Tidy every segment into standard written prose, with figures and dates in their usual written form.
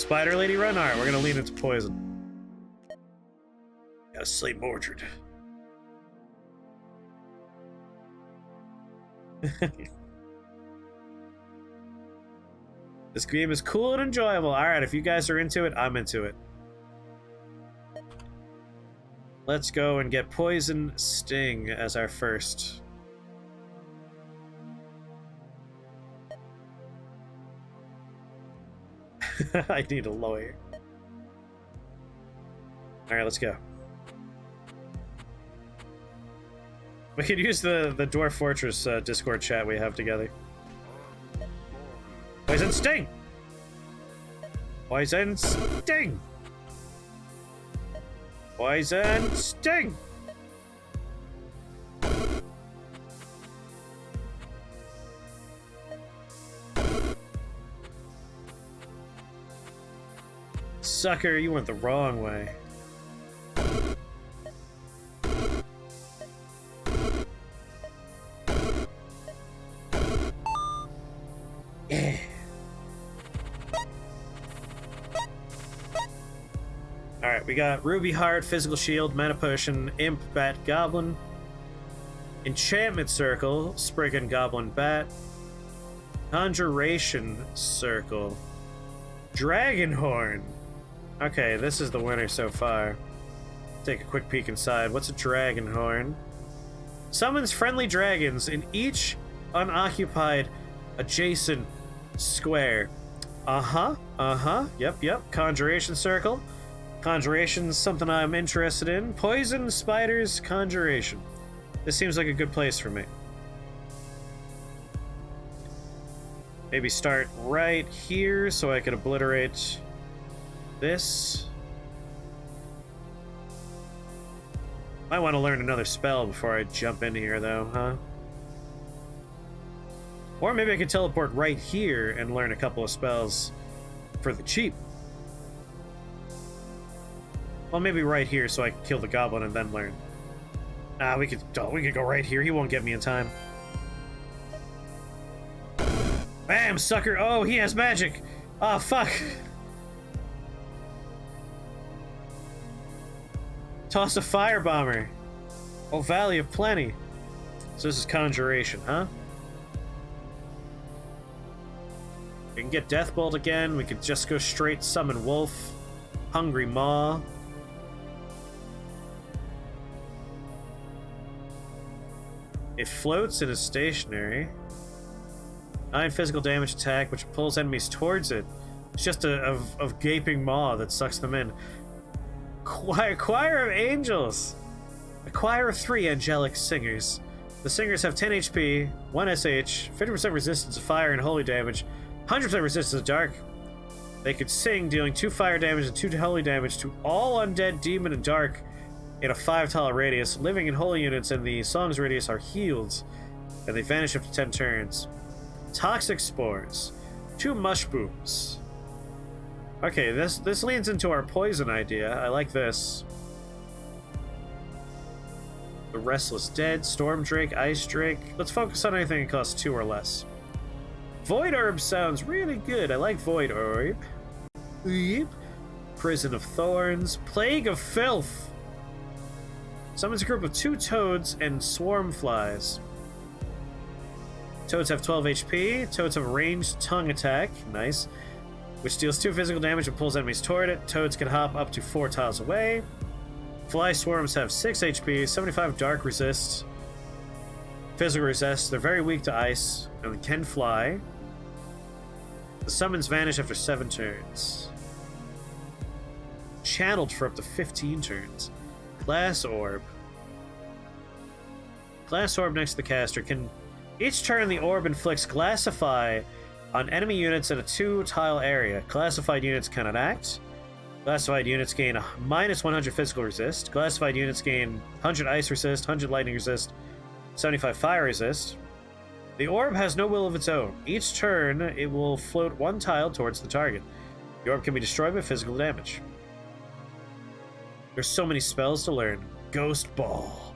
Spider lady run? Alright, we're gonna lean into poison. Gotta slay Mordred. This game is cool and enjoyable. Alright, if you guys are into it, I'm into it. Let's go and get Poison Sting as our first. I need a lawyer. Alright, let's go. We could use the Dwarf Fortress Discord chat we have together. Poison Sting! Poison Sting! Poison Sting! Sucker, you went the wrong way. Yeah. Alright, we got Ruby Heart, Physical Shield, Mana Potion, Imp, Bat, Goblin, Enchantment Circle, Spriggan, Goblin, Bat, Conjuration Circle, Dragon Horn. Okay, this is the winner so far. Take a quick peek inside. What's a Dragon Horn? Summons friendly dragons in each unoccupied adjacent square. Yep. Conjuration Circle. Conjuration's something I'm interested in. Poison, spiders, conjuration. This seems like a good place for me. Maybe start right here so I could obliterate this. Might want to learn another spell before I jump in here though, huh? Or maybe I could teleport right here and learn a couple of spells for the cheap. Well, maybe right here so I can kill the goblin and then learn. Ah, we could go right here. He won't get me in time. Bam, sucker! Oh, he has magic! Oh, fuck! Toss a firebomber. Oh, Valley of Plenty. So this is Conjuration, huh? We can get Deathbolt again. We could just go straight summon Wolf. Hungry Maw. It floats and is stationary. 9 physical damage attack, which pulls enemies towards it. It's just a gaping maw that sucks them in. Choir of Angels! A choir of 3 angelic singers. The singers have 10 HP, 1 SH, 50% resistance to fire and holy damage, 100% resistance to dark. They could sing, dealing 2 fire damage and 2 holy damage to all undead, demon, and dark in a 5-tile radius. Living and holy units in the song's radius are healed, and they vanish after 10 turns. Toxic Spores. 2 Mushbooms. Okay, this leans into our poison idea. I like this. The Restless Dead, Storm Drake, Ice Drake. Let's focus on anything that costs 2 or less. Void Orb sounds really good. I like Void Orb. Yep. Prison of Thorns. Plague of Filth. Summons a group of 2 toads and swarm flies. Toads have 12 HP. Toads have a ranged tongue attack. Nice. Which deals 2 physical damage and pulls enemies toward it. Toads can hop up to 4 tiles away. Fly swarms have 6 HP, 75 dark resist, physical resist. They're very weak to ice and can fly. The summons vanish after 7 turns. Channeled for up to 15 turns. Glass Orb. Glass Orb next to the caster can... Each turn, the orb inflicts Glassify on enemy units in a 2-tile area. Classified units cannot act. Classified units gain a minus 100 physical resist. Classified units gain 100 ice resist, 100 lightning resist, 75 fire resist. The orb has no will of its own. Each turn, it will float 1 tile towards the target. The orb can be destroyed by physical damage. There's so many spells to learn. Ghost Ball.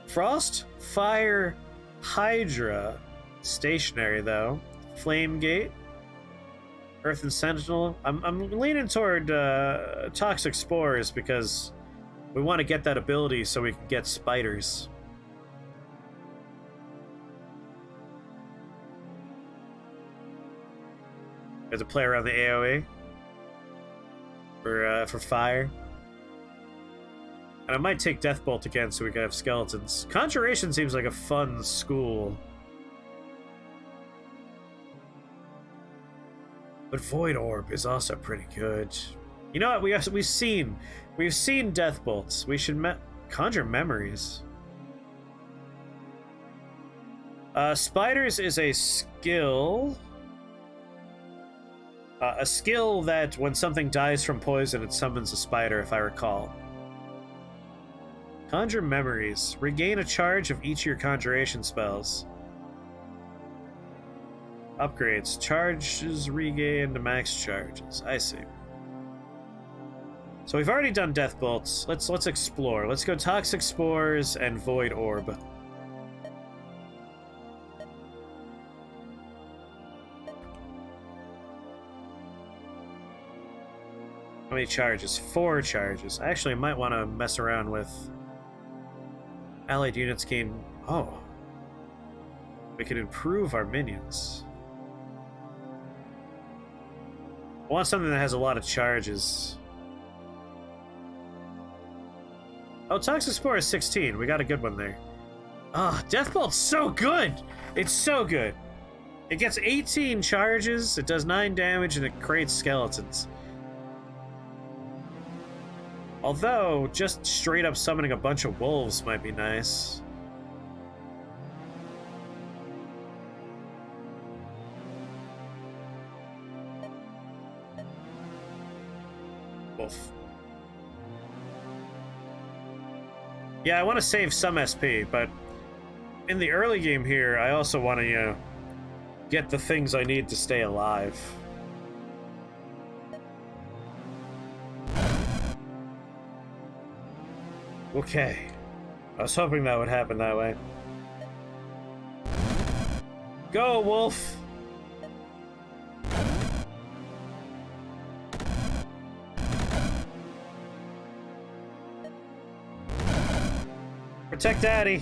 Frost, Fire, Hydra. Stationary, though. Flame Gate. Earth and Sentinel. I'm leaning toward toxic spores because we want to get that ability so we can get spiders. We have to play around the AoE for fire. And I might take Deathbolt again so we can have skeletons. Conjuration seems like a fun school. But Void Orb is also pretty good. You know what? We've seen Deathbolts. We should conjure memories. Spiders is a skill. A skill that when something dies from poison, it summons a spider, if I recall. Conjure memories. Regain a charge of each of your conjuration spells. Upgrades. Charges regained to max charges. I see. So we've already done death bolts. Let's explore. Let's go toxic spores and void orb. How many charges? 4 charges. Actually, I might want to mess around with allied units gain. Oh, we can improve our minions. I want something that has a lot of charges. Oh, Toxic Spore is 16. We got a good one there. Ah, oh, Deathbolt's so good! It's so good. It gets 18 charges, it does 9 damage, and it creates skeletons. Although, just straight up summoning a bunch of wolves might be nice. Wolf. Yeah, I want to save some SP, but in the early game here, I also want to, you know, get the things I need to stay alive. Okay. I was hoping that would happen that way. Go, wolf! Protect Daddy!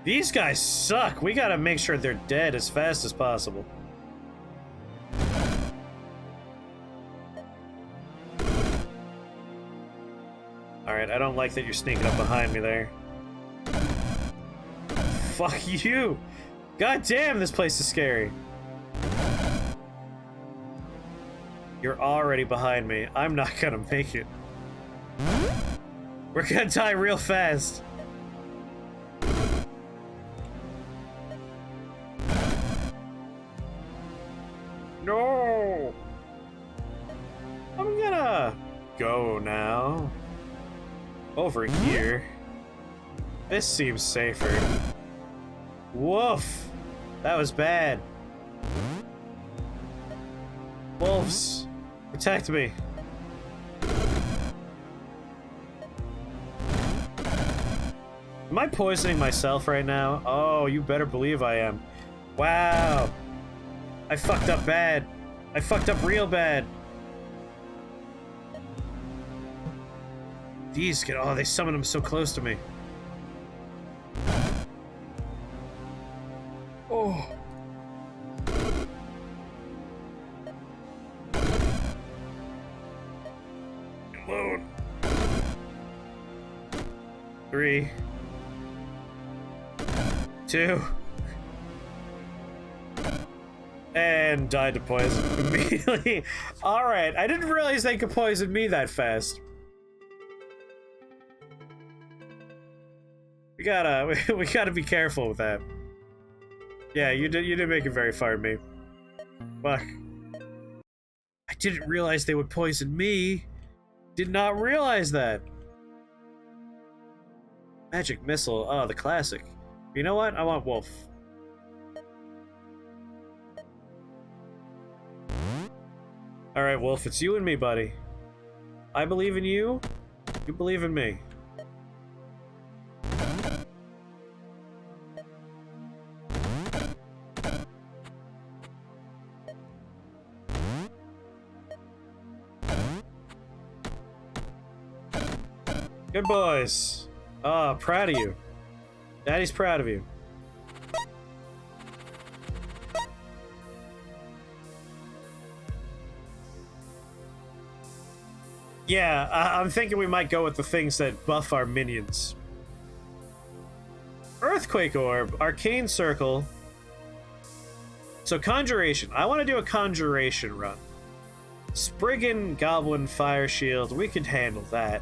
These guys suck! We gotta make sure they're dead as fast as possible. Alright, I don't like that you're sneaking up behind me there. Fuck you! God damn, this place is scary. You're already behind me. I'm not gonna make it. We're gonna die real fast. No! I'm gonna go now. Over here. This seems safer. Woof! That was bad. Wolves, protect me. Am I poisoning myself right now? Oh, you better believe I am. Wow. I fucked up bad. I fucked up real bad. These get, oh, they summon them so close to me. Oh. Alone. 3, 2, and died to poison immediately. All right, I didn't realize they could poison me that fast. We gotta be careful with that. Yeah, you did make it very far, me. Fuck. I didn't realize they would poison me. Did not realize that. Magic missile. Oh, the classic. You know what? I want wolf. All right, wolf. It's you and me, buddy. I believe in you. You believe in me. Good boys. Oh, proud of you. Daddy's proud of you. Yeah, I'm thinking we might go with the things that buff our minions. Earthquake Orb, Arcane Circle. So Conjuration. I want to do a Conjuration run. Spriggan, Goblin, Fire Shield. We could handle that.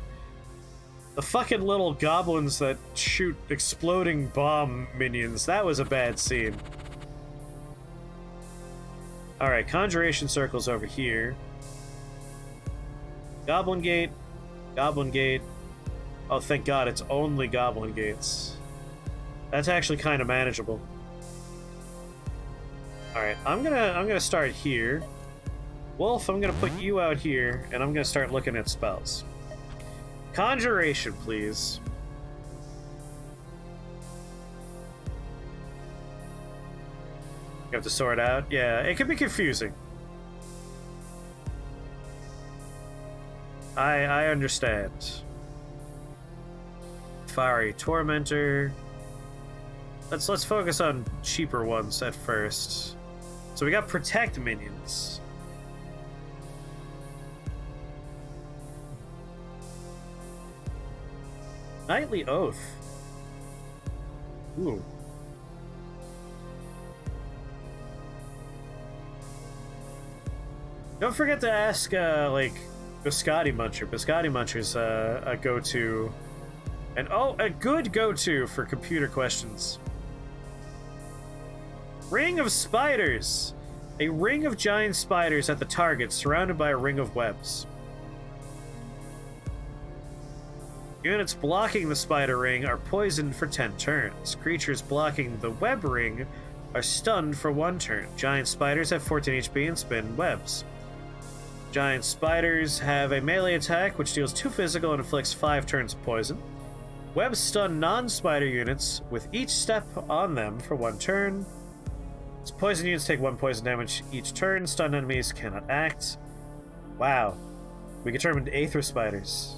The fucking little goblins that shoot exploding bomb minions. That was a bad scene. Alright, Conjuration Circle's over here. Goblin Gate. Goblin Gate. Oh, thank God, it's only Goblin Gates. That's actually kind of manageable. Alright, I'm gonna start here. Wolf, I'm gonna put you out here, and I'm gonna start looking at spells. Conjuration, please. You have to sort out? Yeah, it can be confusing. I understand. Fiery Tormentor. Let's focus on cheaper ones at first. So we got Protect minions. Nightly Oath. Ooh. Don't forget to ask, like, Biscotti Muncher. Biscotti Muncher's a go-to. And, oh, a good go-to for computer questions. Ring of Spiders. A ring of giant spiders at the target, surrounded by a ring of webs. Units blocking the spider ring are poisoned for 10 turns. Creatures blocking the web ring are stunned for 1 turn. Giant spiders have 14 HP and spin webs. Giant spiders have a melee attack which deals 2 physical and inflicts 5 turns of poison. Webs stun non-spider units with each step on them for 1 turn. Poison units take 1 poison damage each turn. Stunned enemies cannot act. Wow. We determined Aether Spiders.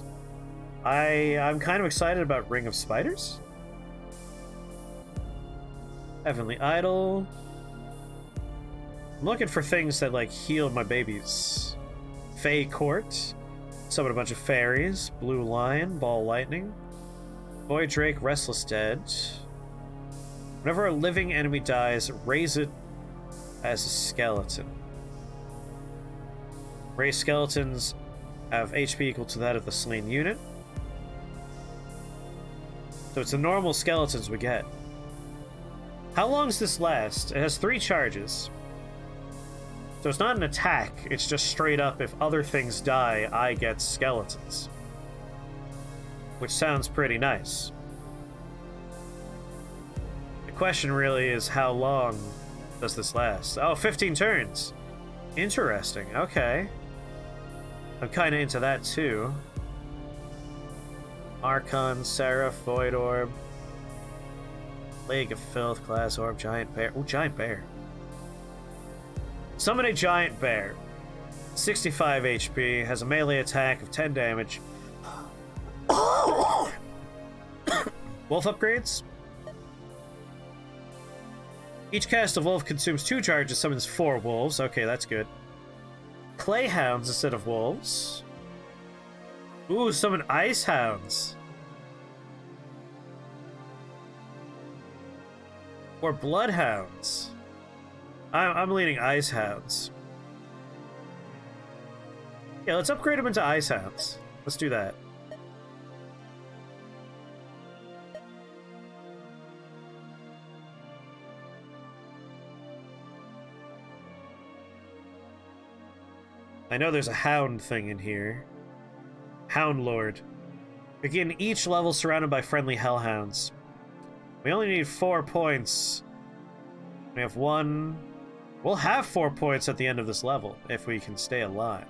I'm kind of excited about Ring of Spiders. Heavenly Idol. I'm looking for things that, like, heal my babies. Fey Court. Summon a bunch of fairies. Blue Lion. Ball Lightning. Void Drake. Restless Dead. Whenever a living enemy dies, raise it as a skeleton. Raised skeletons have HP equal to that of the slain unit. So it's the normal skeletons we get. How long does this last? It has 3 charges. So it's not an attack, it's just straight up, if other things die, I get skeletons. Which sounds pretty nice. The question really is, how long does this last? Oh, 15 turns. Interesting, okay. I'm kind of into that too. Archon, Seraph, Void Orb, Plague of Filth, Glass Orb, Giant Bear. Ooh, Giant Bear. Summon a Giant Bear. 65 HP, has a melee attack of 10 damage. Wolf upgrades. Each cast of Wolf consumes 2 charges, summons 4 wolves. Okay, that's good. Clay Hounds instead of wolves. Ooh, summon Ice Hounds. Or Bloodhounds. I'm leaning Ice Hounds. Yeah, let's upgrade them into Ice Hounds. Let's do that. I know there's a Hound thing in here. Hound Lord. Begin each level surrounded by friendly hellhounds. We only need 4 points. We have 1. We'll have 4 points at the end of this level if we can stay alive.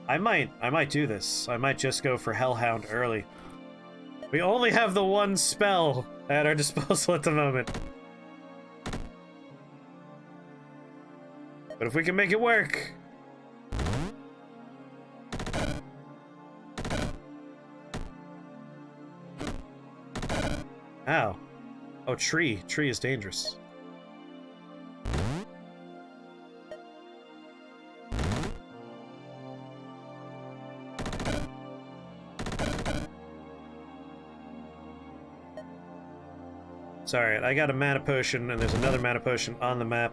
I might do this. I might just go for Hellhound early. We only have the 1 spell at our disposal at the moment. But if we can make it work. Ow. Oh, tree. Tree is dangerous. Sorry, I got a mana potion, and there's another mana potion on the map.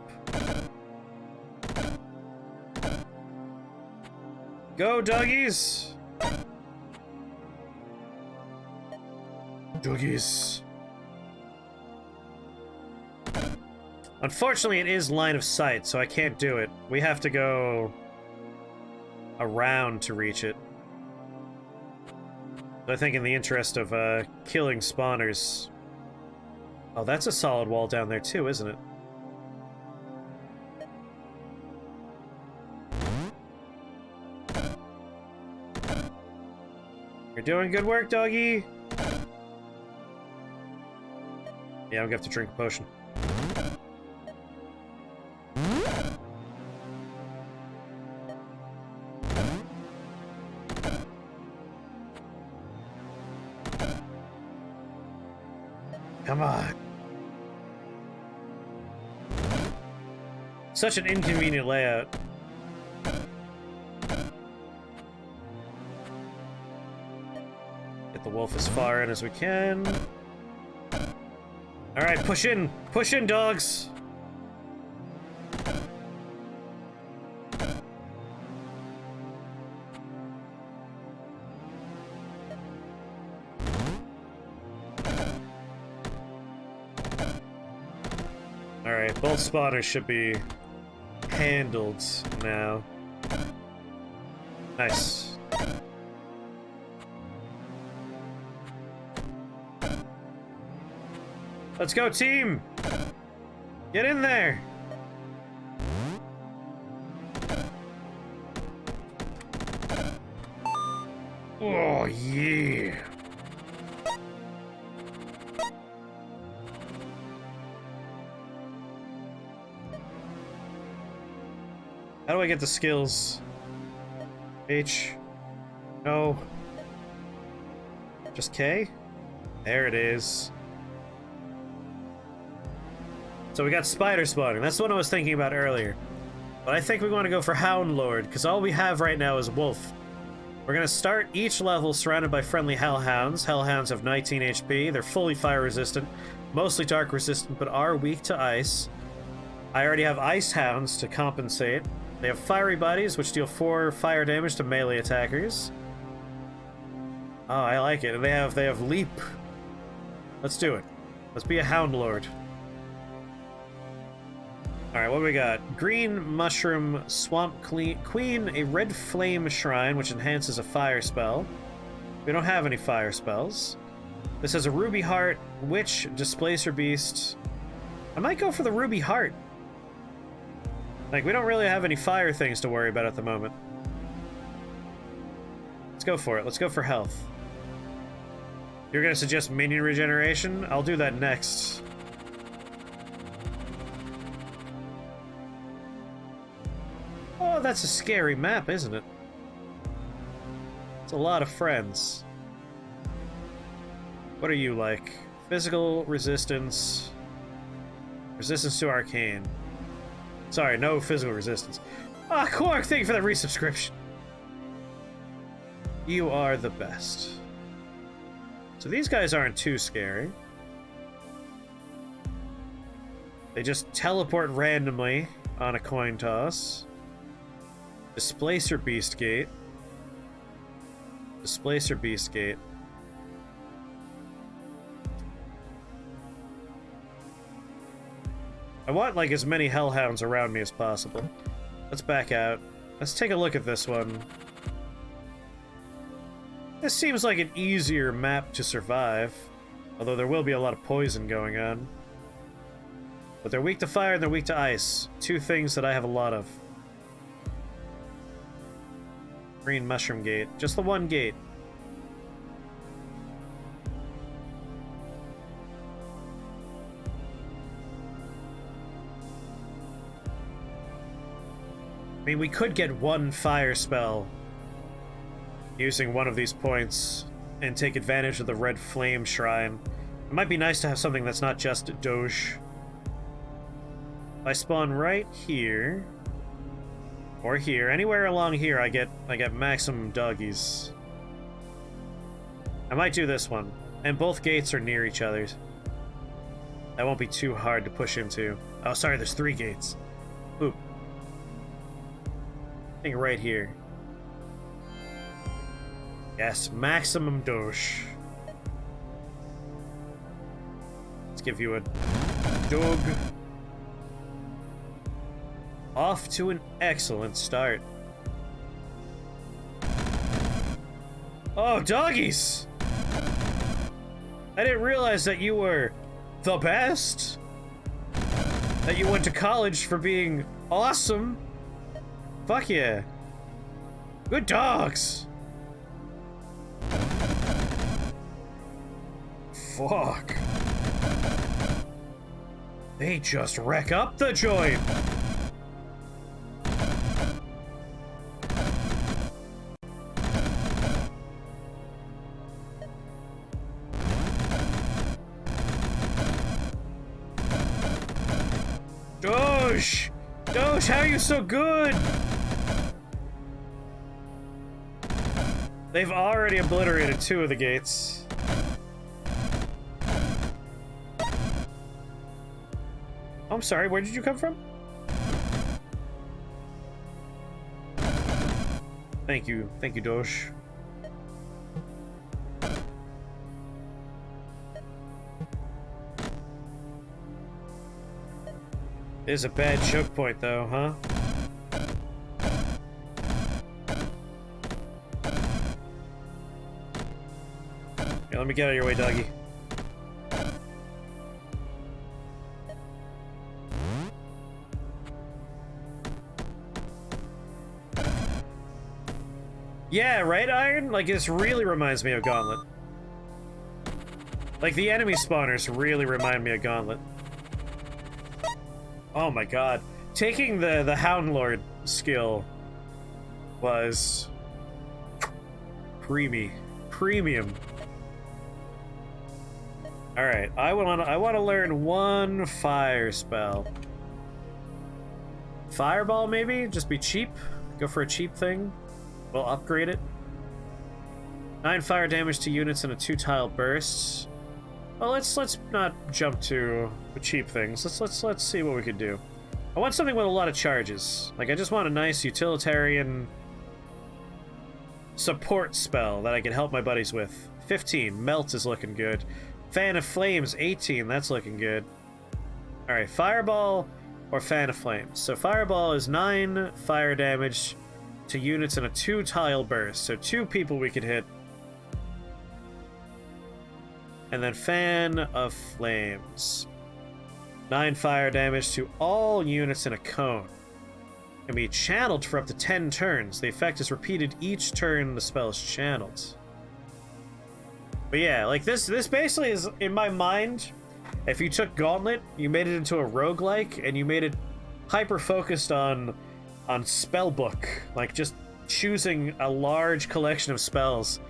Go, doggies! Doggies. Unfortunately, it is line of sight, so I can't do it. We have to go around to reach it. So I think in the interest of killing spawners... Oh, that's a solid wall down there too, isn't it? You're doing good work, doggy! Yeah, I'm gonna have to drink a potion. Come on. Such an inconvenient layout. Get the wolf as far in as we can. Alright, push in! Push in, dogs! Alright, both spawners should be handled now. Nice. Let's go, team! Get in there! Oh, yeah! How do I get the skills? H? No. Just K? There it is. So we got spider spawning. That's what I was thinking about earlier. But I think we want to go for Hound Lord, because all we have right now is Wolf. We're going to start each level surrounded by friendly Hellhounds. Hellhounds have 19 HP. They're fully fire resistant, mostly dark resistant, but are weak to ice. I already have Ice Hounds to compensate. They have fiery bodies, which deal 4 fire damage to melee attackers. Oh, I like it. And they have leap. Let's do it. Let's be a Hound Lord. Alright, what do we got? Green Mushroom Swamp Queen, a red flame shrine, which enhances a fire spell. We don't have any fire spells. This has a Ruby Heart, Witch, Displacer Beast. I might go for the Ruby Heart. Like, we don't really have any fire things to worry about at the moment. Let's go for it. Let's go for health. You're gonna suggest minion regeneration? I'll do that next. Oh, that's a scary map, isn't it? It's a lot of friends. What are you like? Physical resistance. Resistance to arcane. Sorry, no physical resistance. Ah, Quark, thank you for the resubscription. You are the best. So these guys aren't too scary. They just teleport randomly on a coin toss. Displacer Beast Gate. Displacer Beast Gate. I want, like, as many Hellhounds around me as possible. Let's back out. Let's take a look at this one. This seems like an easier map to survive. Although there will be a lot of poison going on. But they're weak to fire and they're weak to ice. 2 things that I have a lot of. Green Mushroom Gate. Just the one gate. I mean, we could get one fire spell using one of these points and take advantage of the red flame shrine, It might be nice to have something that's not just Doge. I spawn right here. Or here. Anywhere along here I get maximum doggies. I might do this one. And both gates are near each other. That won't be too hard to push into. Oh, sorry, there's 3 gates. Ooh. I think right here. Yes, maximum Doge. Let's give you a dog. Off to an excellent start. Oh, doggies! I didn't realize that you were the best. That you went to college for being awesome. Fuck yeah. Good dogs. Fuck. They just wreck up the joint. Doge! Doge, how are you so good? They've already obliterated 2 of the gates. Oh, I'm sorry, where did you come from? Thank you, Doge. It is a bad choke point, though, huh? Yeah, let me get out of your way, doggy. Yeah, right, Iron? Like, this really reminds me of Gauntlet. Like, the enemy spawners really remind me of Gauntlet. Oh my god. Taking the Hound Lord skill was premium. Alright, I wanna learn one fire spell. Fireball, maybe? Just be cheap? Go for a cheap thing? We'll upgrade it. 9 fire damage to units in a 2-tile burst. Well, let's not jump to the cheap things. Let's see what we could do. I want something with a lot of charges. Like, I just want a nice utilitarian support spell that I can help my buddies with. 15, Melt is looking good. Fan of Flames, 18, that's looking good. Alright, Fireball or Fan of Flames. So Fireball is 9 fire damage to units in a 2-tile burst. So 2 people we could hit. And then Fan of Flames. 9 fire damage to all units in a cone. Can be channeled for up to 10 turns. The effect is repeated each turn the spell is channeled. But yeah, like this basically is, in my mind, if you took Gauntlet, you made it into a roguelike, and you made it hyper-focused on spellbook. Like, just choosing a large collection of spells.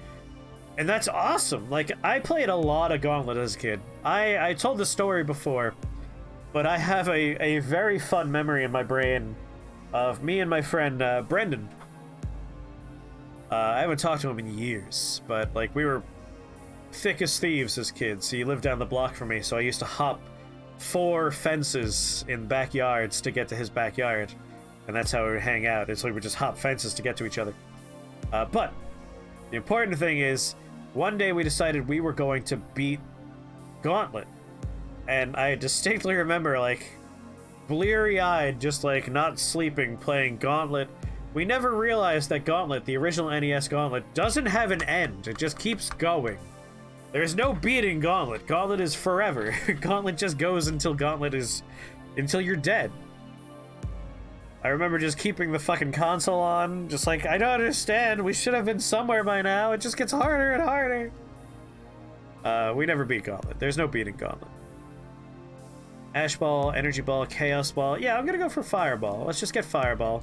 And that's awesome. Like, I played a lot of Gauntlet as a kid. I told the story before, but I have a very fun memory in my brain of me and my friend Brendan. I haven't talked to him in years, but like we were thick as thieves as kids. He lived down the block from me, so I used to hop 4 fences in backyards to get to his backyard. And that's how we would hang out. So we would just hop fences to get to each other. But the important thing is, one day we decided we were going to beat Gauntlet. And I distinctly remember, like, bleary-eyed, just, like, not sleeping, playing Gauntlet. We never realized that Gauntlet, the original NES Gauntlet, doesn't have an end. It just keeps going. There's no beating Gauntlet. Gauntlet is forever. Gauntlet just goes until until you're dead. I remember just keeping the fucking console on, just like, I don't understand, we should have been somewhere by now, it just gets harder and harder. We never beat Gauntlet. There's no beating Gauntlet. Ash Ball, Energy Ball, Chaos Ball. Yeah, I'm gonna go for Fireball. Let's just get Fireball.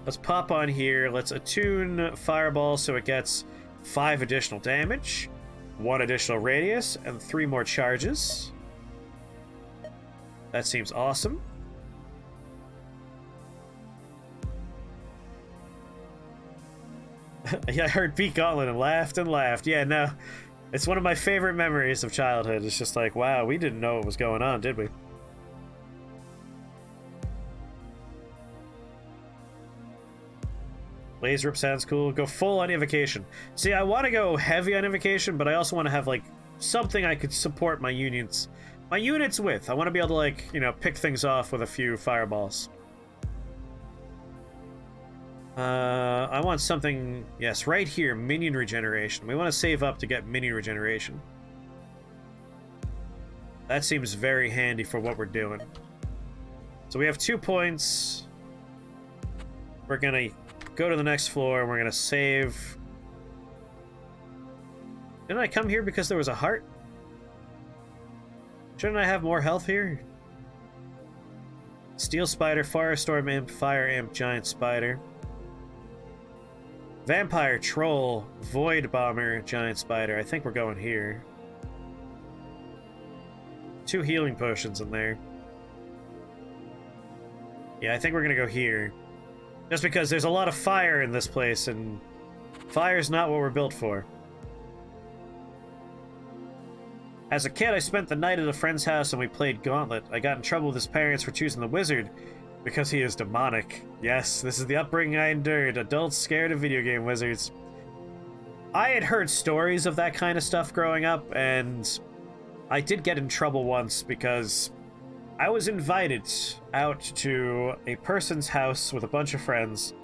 Let's pop on here, let's attune Fireball so it gets 5 additional damage. 1 additional radius, and 3 more charges. That seems awesome. Yeah, I heard beat Gauntlet and laughed and laughed. Yeah, no. It's one of my favorite memories of childhood. It's just like, wow, we didn't know what was going on, did we? Laser rip sounds cool. Go full on evocation. See, I want to go heavy on evocation, but I also want to have, like, something I could support my units with. I want to be able to, like, you know, pick things off with a few fireballs. I want something, yes, right here, minion regeneration. We want to save up to get minion regeneration. That seems very handy for what we're doing. So we have 2 points. We're gonna go to the next floor and we're gonna save. Didn't I come here because there was a heart? Shouldn't I have more health here? Steel spider, firestorm imp, fire imp, giant spider. Vampire, troll, void bomber, giant spider. I think we're going here. 2 healing potions in there. Yeah, I think we're gonna go here. Just because there's a lot of fire in this place, and fire's not what we're built for. As a kid, I spent the night at a friend's house and we played Gauntlet. I got in trouble with his parents for choosing the wizard because he is demonic. Yes, this is the upbringing I endured. Adults scared of video game wizards. I had heard stories of that kind of stuff growing up, and I did get in trouble once because I was invited out to a person's house with a bunch of friends.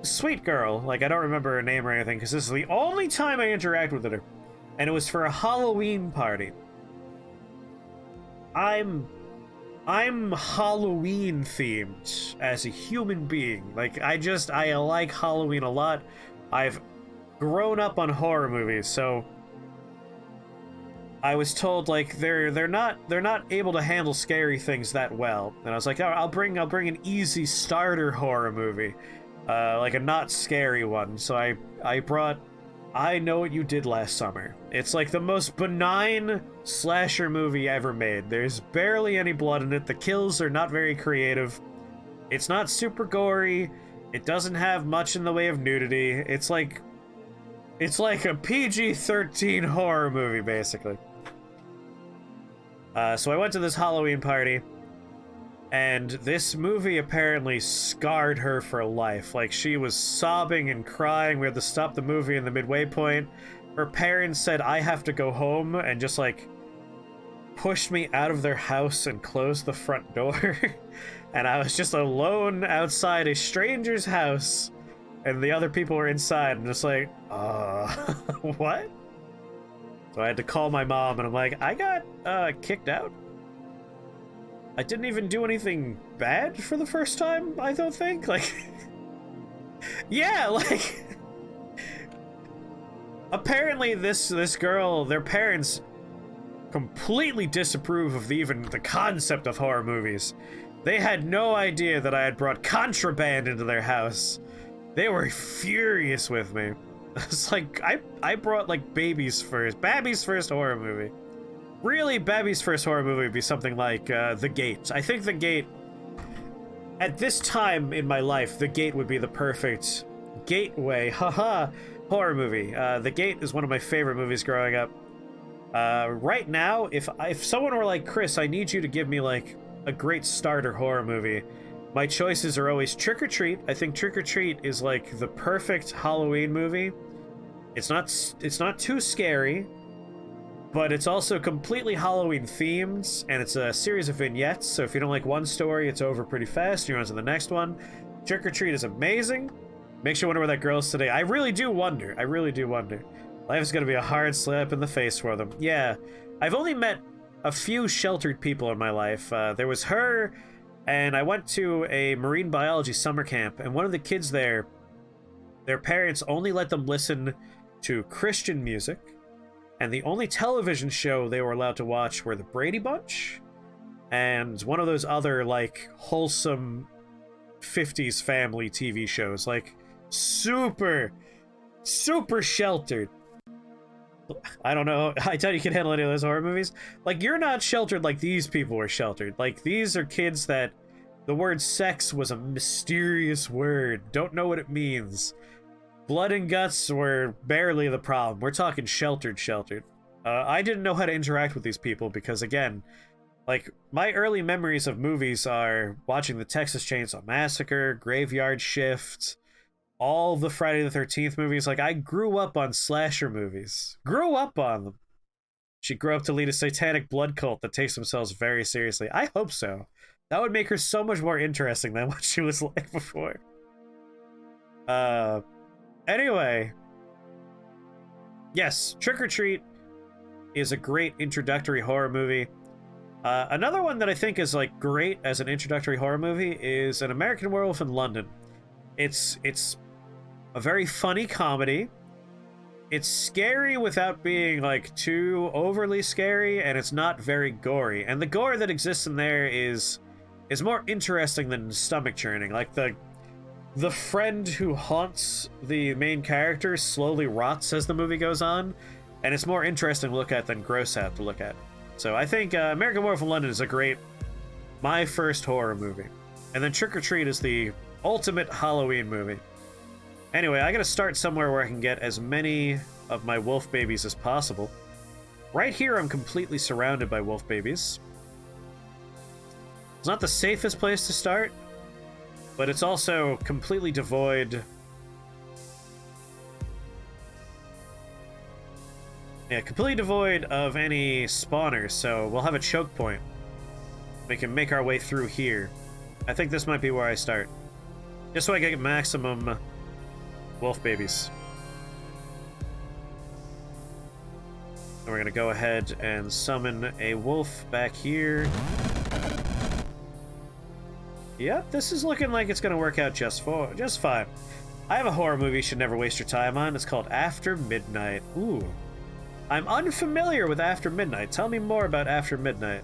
Sweet girl, like, I don't remember her name or anything because this is the only time I interact with her. And it was for a Halloween party. I'm Halloween themed as a human being. Like, I like Halloween a lot. I've grown up on horror movies, so I was told, like, they're not able to handle scary things that well. And I was like, oh, I'll bring an easy starter horror movie, like a not scary one. So I brought I Know What You Did Last Summer. It's like the most benign slasher movie ever made. There's barely any blood in it. The kills are not very creative. It's not super gory. It doesn't have much in the way of nudity. It's like a PG-13 horror movie, basically. So I went to this Halloween party, and this movie apparently scarred her for life. Like, she was sobbing and crying. We had to stop the movie in the midway point. Her parents said, I have to go home, and just, like, pushed me out of their house and closed the front door. And I was just alone outside a stranger's house, and the other people were inside, and just like, what? So I had to call my mom, and I'm like, I got kicked out. I didn't even do anything bad for the first time, I don't think. Like, yeah, like, apparently this girl, their parents completely disapprove of even the concept of horror movies. They had no idea that I had brought contraband into their house. They were furious with me. It's like, I brought, like, Baby's first horror movie. Really, Babby's first horror movie would be something like The Gate. I think The Gate, at this time in my life, The Gate would be the perfect gateway, horror movie. The Gate is one of my favorite movies growing up. Right now, if someone were like, Chris, I need you to give me, like, a great starter horror movie, my choices are always Trick or Treat. I think Trick or Treat is, like, the perfect Halloween movie. It's not too scary, but it's also completely Halloween themed, and it's a series of vignettes, so if you don't like one story, it's over pretty fast, you're on to the next one. Trick or Treat is amazing. Makes you wonder where that girl is today. I really do wonder. Life is gonna be a hard slap in the face for them. Yeah, I've only met a few sheltered people in my life. There was her, and I went to a marine biology summer camp, and one of the kids there, their parents only let them listen to Christian music, and the only television show they were allowed to watch were the Brady Bunch and one of those other, like, wholesome 50s family TV shows, like super sheltered. I don't know. I doubt you can handle any of those horror movies. Like, you're not sheltered like these people were sheltered. Like, these are kids that the word sex was a mysterious word. Don't know what it means. Blood and guts were barely the problem. We're talking sheltered. I didn't know how to interact with these people because, again, like, my early memories of movies are watching the Texas Chainsaw Massacre, Graveyard Shift, all the Friday the 13th movies. Like, I grew up on slasher movies. Grew up on them. She grew up to lead a satanic blood cult that takes themselves very seriously. I hope so. That would make her so much more interesting than what she was like before. Anyway. Yes, Trick or Treat is a great introductory horror movie. Another one that I think is like great as an introductory horror movie is An American Werewolf in London. It's a very funny comedy. It's scary without being like too overly scary, and it's not very gory. And the gore that exists in there is more interesting than stomach churning. Like the friend who haunts the main character slowly rots as the movie goes on, and it's more interesting to look at than gross out to look at. So I think American Werewolf in London is my first horror movie. And then Trick or Treat is the ultimate Halloween movie. Anyway, I gotta start somewhere where I can get as many of my wolf babies as possible. Right here, I'm completely surrounded by wolf babies. It's not the safest place to start, but it's also completely devoid. Yeah, completely devoid of any spawners, so we'll have a choke point. We can make our way through here. I think this might be where I start. Just so I can get maximum wolf babies. And we're gonna go ahead and summon a wolf back here. Yep, this is looking like it's gonna work out just fine. I have a horror movie you should never waste your time on. It's called After Midnight. Ooh. I'm unfamiliar with After Midnight. Tell me more about After Midnight.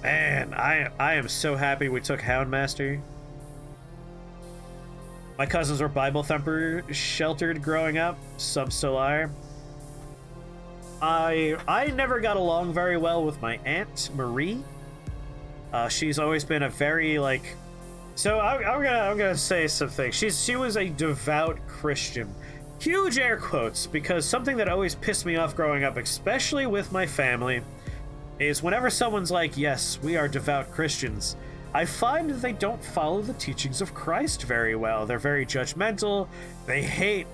Man, I am so happy we took Houndmaster. My cousins were Bible thumper sheltered growing up. Some still are. I never got along very well with my Aunt Marie. She's always been a very like. So I'm gonna say something. She was a devout Christian. Huge air quotes, because something that always pissed me off growing up, especially with my family, is whenever someone's like, yes, we are devout Christians, I find that they don't follow the teachings of Christ very well. They're very judgmental. They hate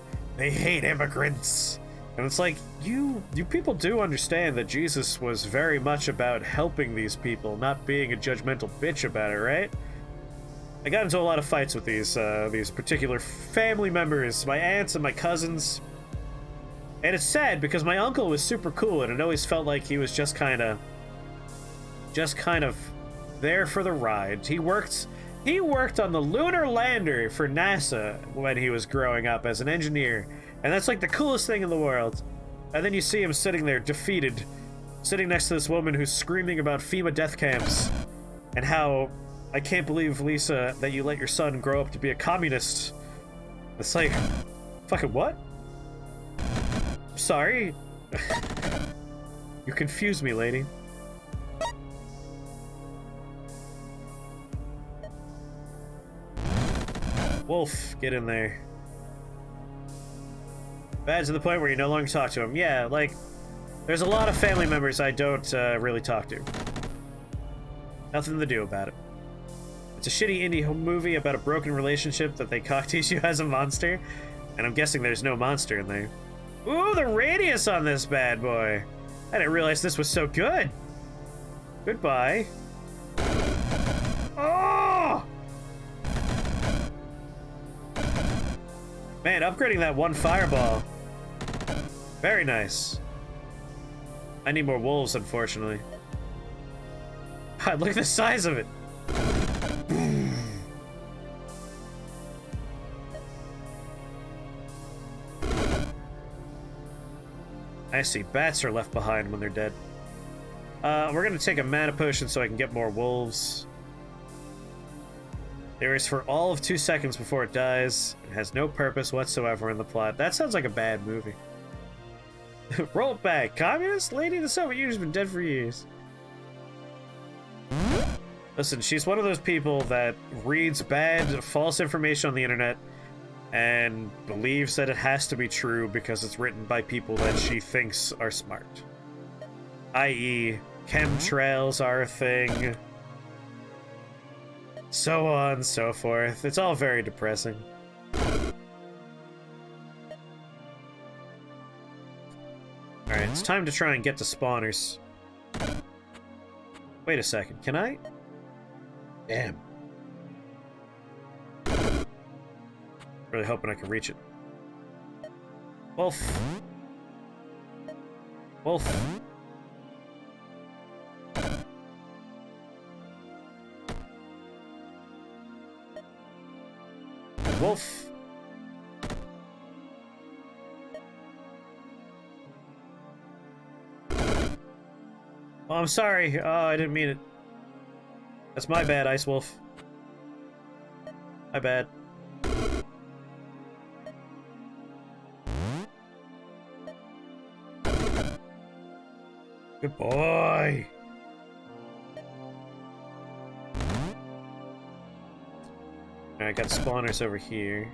immigrants. And it's like, you people do understand that Jesus was very much about helping these people, not being a judgmental bitch about it, right? I got into a lot of fights with these particular family members, my aunts and my cousins. And it's sad because my uncle was super cool, and it always felt like he was just kind of there for the ride. He worked on the lunar lander for NASA when he was growing up as an engineer, and that's like the coolest thing in the world. And then you see him sitting there defeated, sitting next to this woman who's screaming about FEMA death camps and how, I can't believe, Lisa, that you let your son grow up to be a communist. It's like, fucking what? Sorry. You confused me, lady. Wolf, get in there. Bad to the point where you no longer talk to him. Yeah, like, there's a lot of family members I don't really talk to. Nothing to do about it. It's a shitty indie movie about a broken relationship that they cock-tease you as a monster, and I'm guessing there's no monster in there. Ooh, the radius on this bad boy! I didn't realize this was so good! Goodbye. Oh! Man, upgrading that one fireball. Very nice. I need more wolves, unfortunately. God, look at the size of it! I see. Bats are left behind when they're dead. We're gonna take a mana potion so I can get more wolves. There is for all of 2 seconds before it dies. It has no purpose whatsoever in the plot. That sounds like a bad movie. Roll it back. Communist? Lady of the Soviet Union's been dead for years. Listen, she's one of those people that reads bad, false information on the internet and believes that it has to be true because it's written by people that she thinks are smart. I.e., chemtrails are a thing. So on and so forth. It's all very depressing. Alright, it's time to try and get to spawners. Wait a second, can I? Damn. Really hoping I can reach it. Wolf. Wolf. Wolf. Oh, I'm sorry. Oh, I didn't mean it. That's my bad, Ice Wolf. My bad. Good boy. Alright, got spawners over here.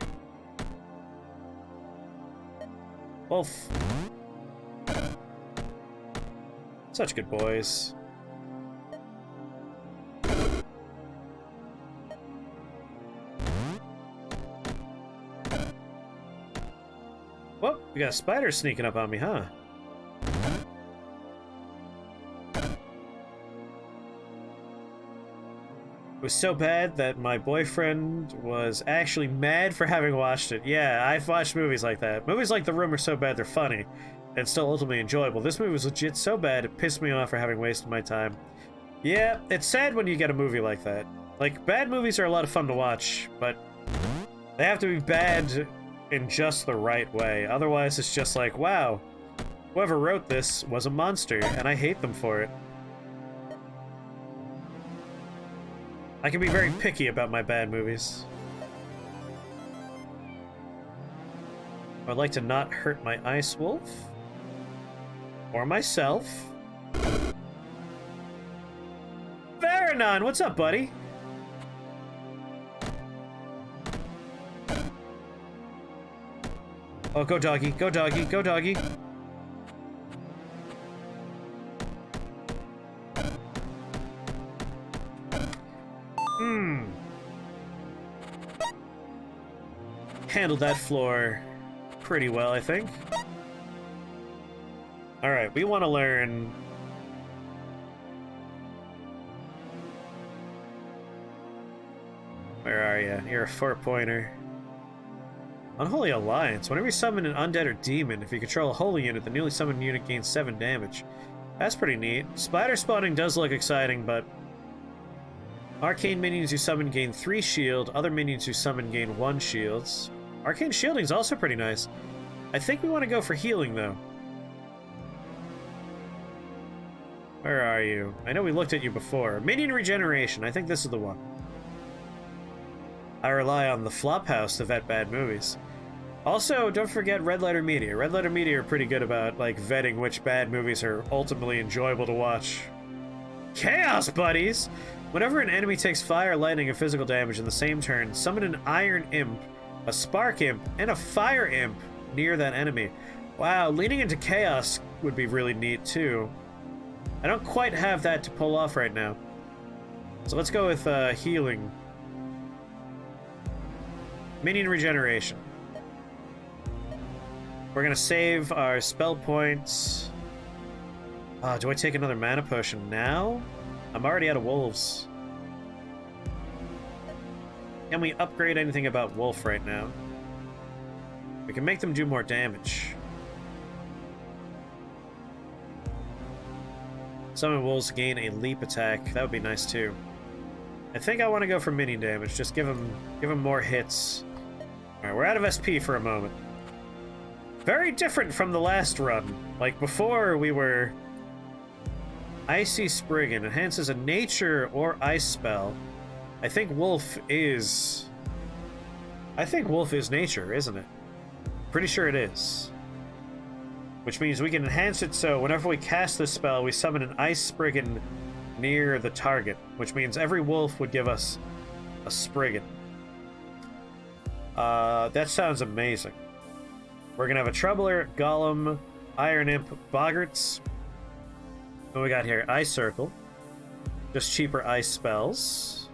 Wolf. Such good boys. Whoa, we got a spider sneaking up on me, huh? It was so bad that my boyfriend was actually mad for having watched it. Yeah, I've watched movies like that. Movies like The Room are so bad they're funny and still ultimately enjoyable. This movie was legit so bad it pissed me off for having wasted my time. Yeah, it's sad when you get a movie like that. Like, bad movies are a lot of fun to watch, but they have to be bad in just the right way. Otherwise, it's just like, wow, whoever wrote this was a monster, and I hate them for it. I can be very picky about my bad movies. I'd like to not hurt my Ice Wolf. Or myself. Varanon, what's up, buddy? Oh, go doggy, go doggy, go doggy. Handled that floor pretty well, I think. Alright, we want to learn... Where are you? You're a 4-pointer. Unholy Alliance. Whenever you summon an undead or demon, if you control a holy unit, the newly summoned unit gains 7 damage. That's pretty neat. Spider spawning does look exciting, but... Arcane minions you summon gain 3 shield, other minions you summon gain 1 shields. Arcane shielding is also pretty nice. I think we want to go for healing, though. Where are you? I know we looked at you before. Minion regeneration. I think this is the one. I rely on the Flophouse to vet bad movies. Also, don't forget Red Letter Media. Red Letter Media are pretty good about, like, vetting which bad movies are ultimately enjoyable to watch. Chaos Buddies! Whenever an enemy takes fire, lightning, and physical damage in the same turn, summon an Iron Imp, a Spark Imp, and a Fire Imp near that enemy. Wow, leaning into Chaos would be really neat, too. I don't quite have that to pull off right now. So let's go with healing. Minion regeneration. We're gonna save our spell points. Do I take another mana potion now? I'm already out of wolves. Can we upgrade anything about wolf right now? We can make them do more damage. Summon wolves gain a leap attack. That would be nice too. I think I want to go for minion damage. Just give them more hits. Alright, we're out of SP for a moment. Very different from the last run. Like before we were... Icy Spriggan enhances a nature or ice spell I think wolf is... I think wolf is nature, isn't it? Pretty sure it is. Which means we can enhance it so whenever we cast this spell, we summon an ice spriggan near the target, which means every wolf would give us a spriggan. That sounds amazing. We're gonna have a Troubler, Golem, Iron Imp, Boggarts. What we got here? Ice Circle. Just cheaper ice spells.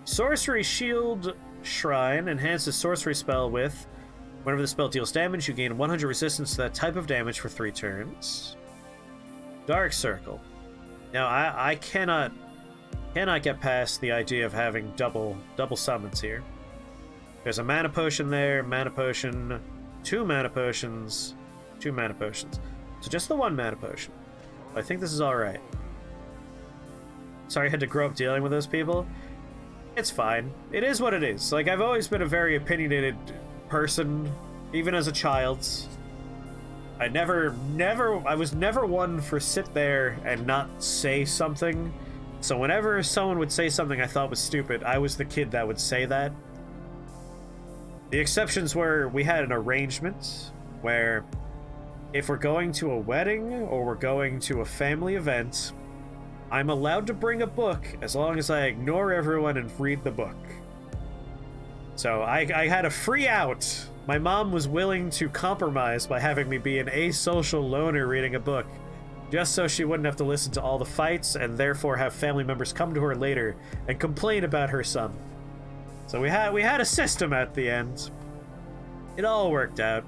Sorcery Shield Shrine enhances sorcery spell with whenever the spell deals damage, you gain 100 resistance to that type of damage for 3 turns. Dark Circle. Now I cannot get past the idea of having double summons here. There's a mana potion there, mana potion, 2 mana potions, 2 mana potions. So just the 1 mana potion. I think this is alright. Sorry I had to grow up dealing with those people. It's fine. It is what it is. Like, I've always been a very opinionated person, even as a child. I was never one for sit there and not say something. So whenever someone would say something I thought was stupid, I was the kid that would say that. The exceptions were, we had an arrangement where if we're going to a wedding or we're going to a family event, I'm allowed to bring a book as long as I ignore everyone and read the book. So I had a free out. My mom was willing to compromise by having me be an asocial loner reading a book, just so she wouldn't have to listen to all the fights and therefore have family members come to her later and complain about her son. So we had a system at the end. It all worked out.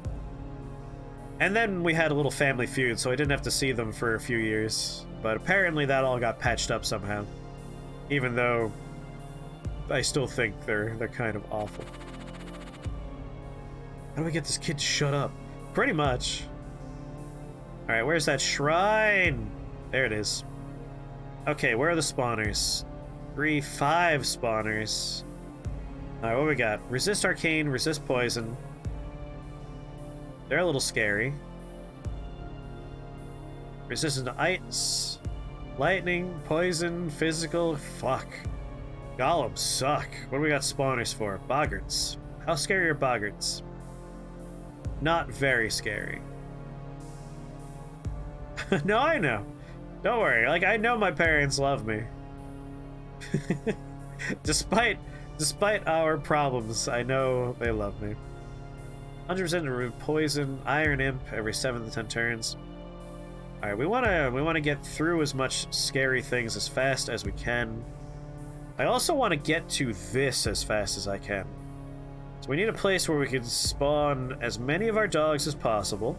And then we had a little family feud, so I didn't have to see them for a few years. But apparently that all got patched up somehow. Even though I still think they're kind of awful. How do we get this kid to shut up? Pretty much. Alright, where's that shrine? There it is. Okay, where are the spawners? 5 spawners. Alright, what we got? Resist arcane, resist poison. They're a little scary. Resistant to ice, lightning, poison, physical. Fuck. Golems suck. What do we got spawners for? Boggarts. How scary are boggarts? Not very scary. No, I know. Don't worry. Like, I know my parents love me. Despite our problems, I know they love me. 100% remove poison, Iron Imp every 7 to 10 turns. Alright, we wanna get through as much scary things as fast as we can. I also want to get to this as fast as I can. So we need a place where we can spawn as many of our dogs as possible.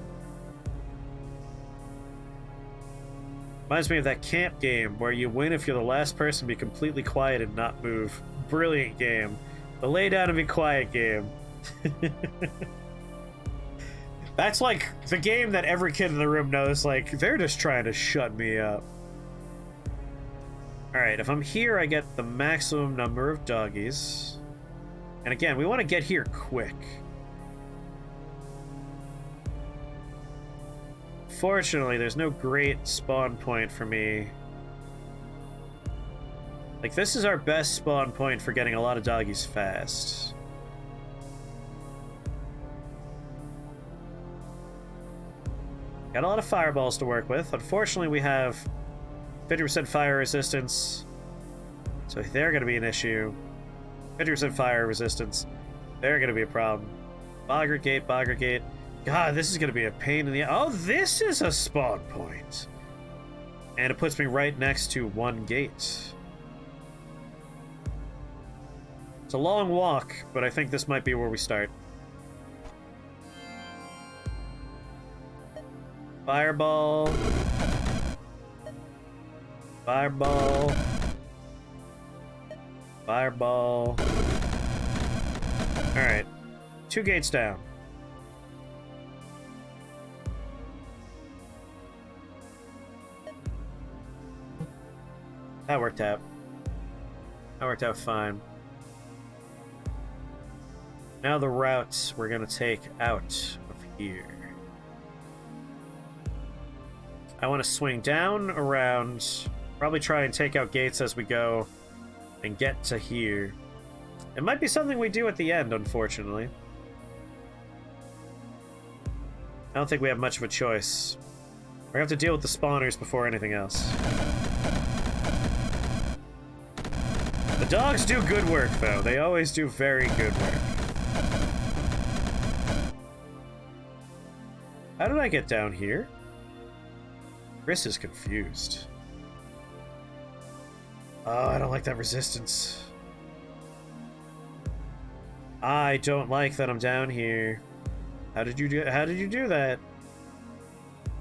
Reminds me of that camp game where you win if you're the last person to be completely quiet and not move. Brilliant game. The lay down and be quiet game. That's like the game that every kid in the room knows, like, they're just trying to shut me up. Alright, if I'm here, I get the maximum number of doggies. And again, we want to get here quick. Fortunately, there's no great spawn point for me. Like, this is our best spawn point for getting a lot of doggies fast. Got a lot of fireballs to work with. Unfortunately, we have 50% fire resistance, so they're going to be an issue. 50% fire resistance, they're going to be a problem. Boggart Gate, Boggart Gate. God, this is going to be a pain in the... Oh, this is a spawn point. And it puts me right next to 1 gate. It's a long walk, but I think this might be where we start. Fireball. Fireball. Fireball. Alright. 2 gates down. That worked out. That worked out fine. Now the route we're gonna take out of here. I want to swing down, around, probably try and take out gates as we go. and get to here. It might be something we do at the end, unfortunately. I don't think we have much of a choice. We're gonna have to deal with the spawners before anything else. The dogs do good work, though. They always do very good work. How did I get down here? Chris is confused. Oh, I don't like that resistance. I don't like that I'm down here. How did you do that?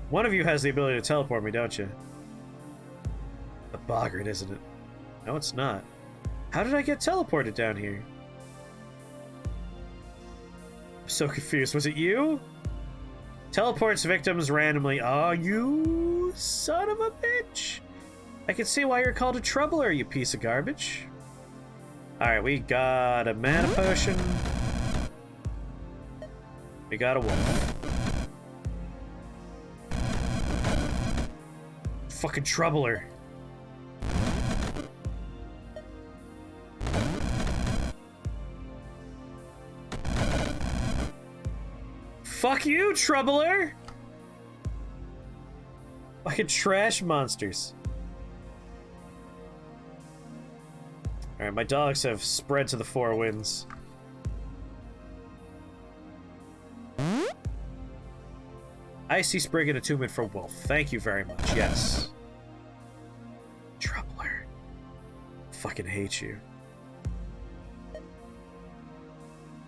One of you has the ability to teleport me, don't you? A boggart, isn't it? No, it's not. How did I get teleported down here? I'm so confused. Was it you? Teleports victims randomly. Oh, you son of a bitch! I can see why you're called a troubler, you piece of garbage. Alright, we got a mana potion. We got a wolf. Fucking troubler. Fuck you, troubler! Fucking trash monsters. Alright, my dogs have spread to the four winds. Icy Sprig and Attunement for Wolf. Thank you very much, yes. Troubler. Fucking hate you.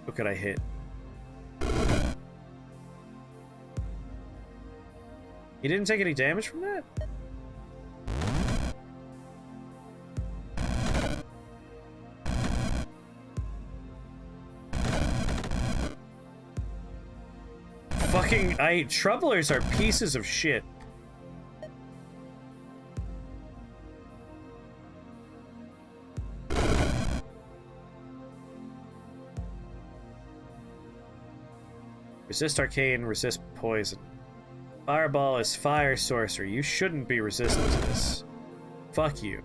Who could I hit? You didn't take any damage from that? Fucking, troublers are pieces of shit. Resist arcane, resist poison. Fireball is fire sorcery. You shouldn't be resistant to this. Fuck you.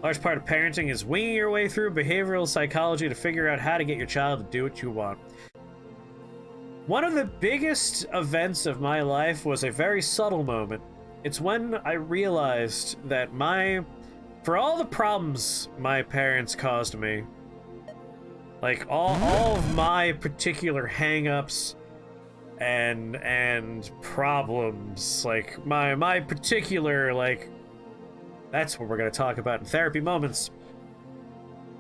Large part of parenting is winging your way through behavioral psychology to figure out how to get your child to do what you want. One of the biggest events of my life was a very subtle moment. It's when I realized that for all the problems my parents caused me, like all of my particular hang-ups and problems, like my particular, like, that's what we're going to talk about in therapy moments.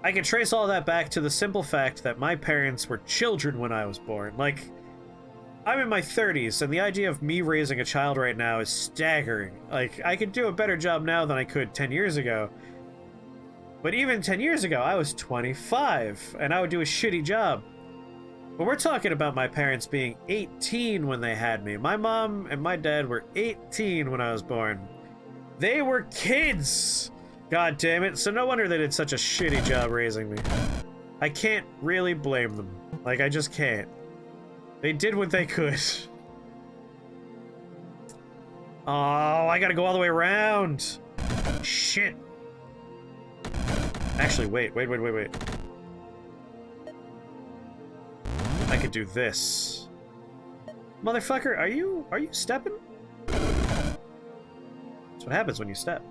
I can trace all that back to the simple fact that my parents were children when I was born. Like, I'm in my 30s, and the idea of me raising a child right now is staggering. Like, I could do a better job now than I could 10 years ago. But even 10 years ago, I was 25, and I would do a shitty job. But we're talking about my parents being 18 when they had me. My mom and my dad were 18 when I was born. They were kids! God damn it. So no wonder they did such a shitty job raising me. I can't really blame them. Like, I just can't. They did what they could. Oh, I gotta go all the way around. Shit. Actually, wait. I could do this. Motherfucker, are you stepping? That's what happens when you step.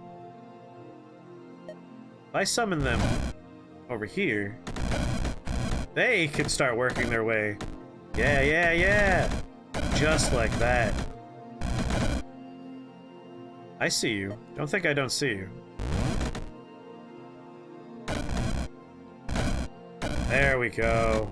If I summon them over here, they could start working their way. Yeah. Just like that. I see you. Don't think I don't see you. There we go.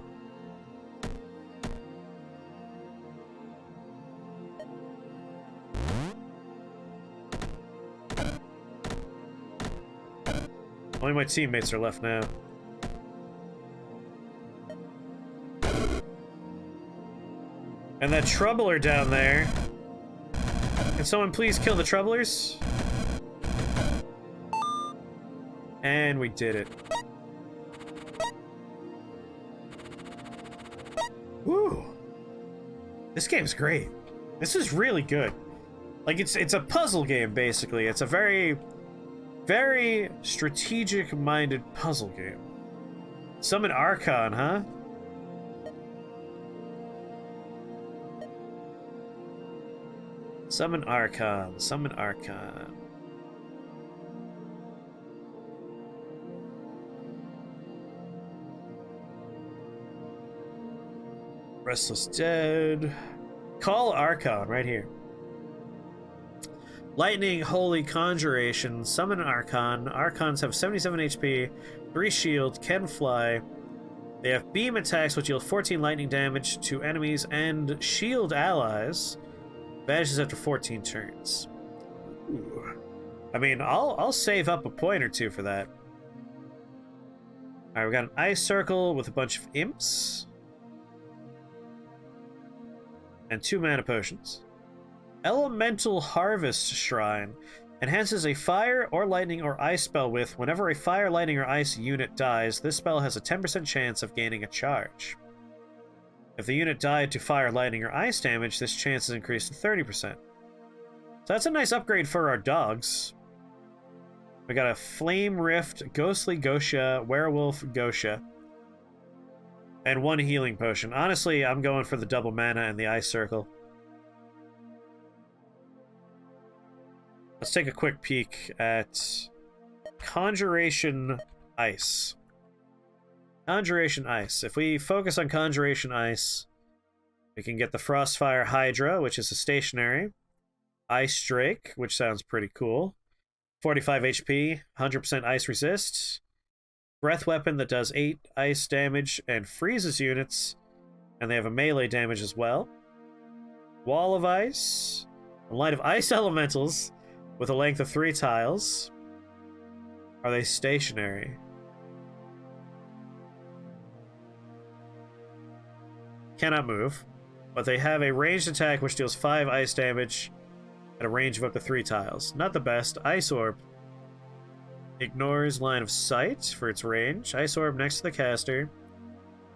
Only my teammates are left now. And that troubler down there. Can someone please kill the troublers? And we did it. Woo! This game's great. This is really good. Like, it's a puzzle game, basically. It's a very, very strategic-minded puzzle game. Summon Archon, huh? Summon Archon. Summon Archon. Restless Dead. Call Archon right here. Lightning, Holy Conjuration. Summon Archon. Archons have 77 HP, 3 shield, can fly. They have beam attacks which deal 14 lightning damage to enemies and shield allies. Vanishes after 14 turns. Ooh. I mean, I'll save up a point or two for that. Alright, we got an ice circle with a bunch of imps. And 2 mana potions. Elemental Harvest Shrine. Enhances a fire or lightning or ice spell with whenever a fire, lightning, or ice unit dies, this spell has a 10% chance of gaining a charge. If the unit died to fire, lightning, or ice damage, this chance is increased to 30%. So that's a nice upgrade for our dogs. We got a Flame Rift, Ghostly Gosha, Werewolf Gosha, and 1 healing potion. Honestly, I'm going for the double mana and the ice circle. Let's take a quick peek at Conjuration Ice. Conjuration Ice. If we focus on Conjuration Ice, we can get the Frostfire Hydra, which is a stationary. Ice Drake, which sounds pretty cool. 45 HP, 100% ice resist. Breath Weapon that does 8 ice damage and freezes units. And they have a melee damage as well. Wall of Ice. A line of ice elementals with a length of 3 tiles. Are they stationary? Cannot move, but they have a ranged attack which deals 5 ice damage at a range of up to 3 tiles. Not the best. Ice Orb. Ignores line of sight for its range. Ice Orb next to the caster.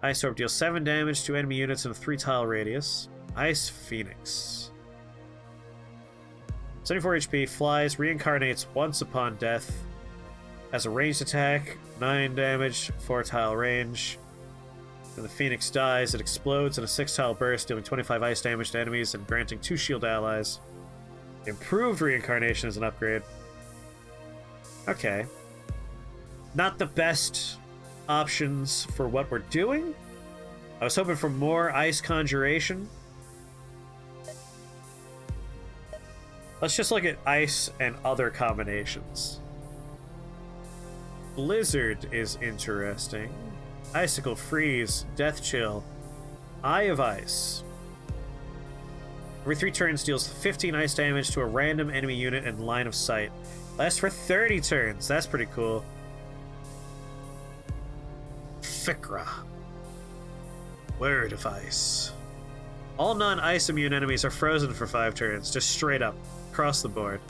Ice Orb deals 7 damage to enemy units in a 3-tile radius. Ice Phoenix. 74 HP, flies, reincarnates once upon death. Has a ranged attack, 9 damage, 4-tile range. When the Phoenix dies, it explodes in a 6-tile burst, dealing 25 ice damage to enemies and granting 2 shield allies. Improved reincarnation is an upgrade. Okay. Not the best options for what we're doing. I was hoping for more ice conjuration. Let's just look at ice and other combinations. Blizzard is interesting. Icicle, Freeze, Death Chill, Eye of Ice. Every 3 turns deals 15 ice damage to a random enemy unit in line of sight. Lasts for 30 turns. That's pretty cool. Fikra. Word of Ice. All non-ice immune enemies are frozen for 5 turns, just straight up, across the board.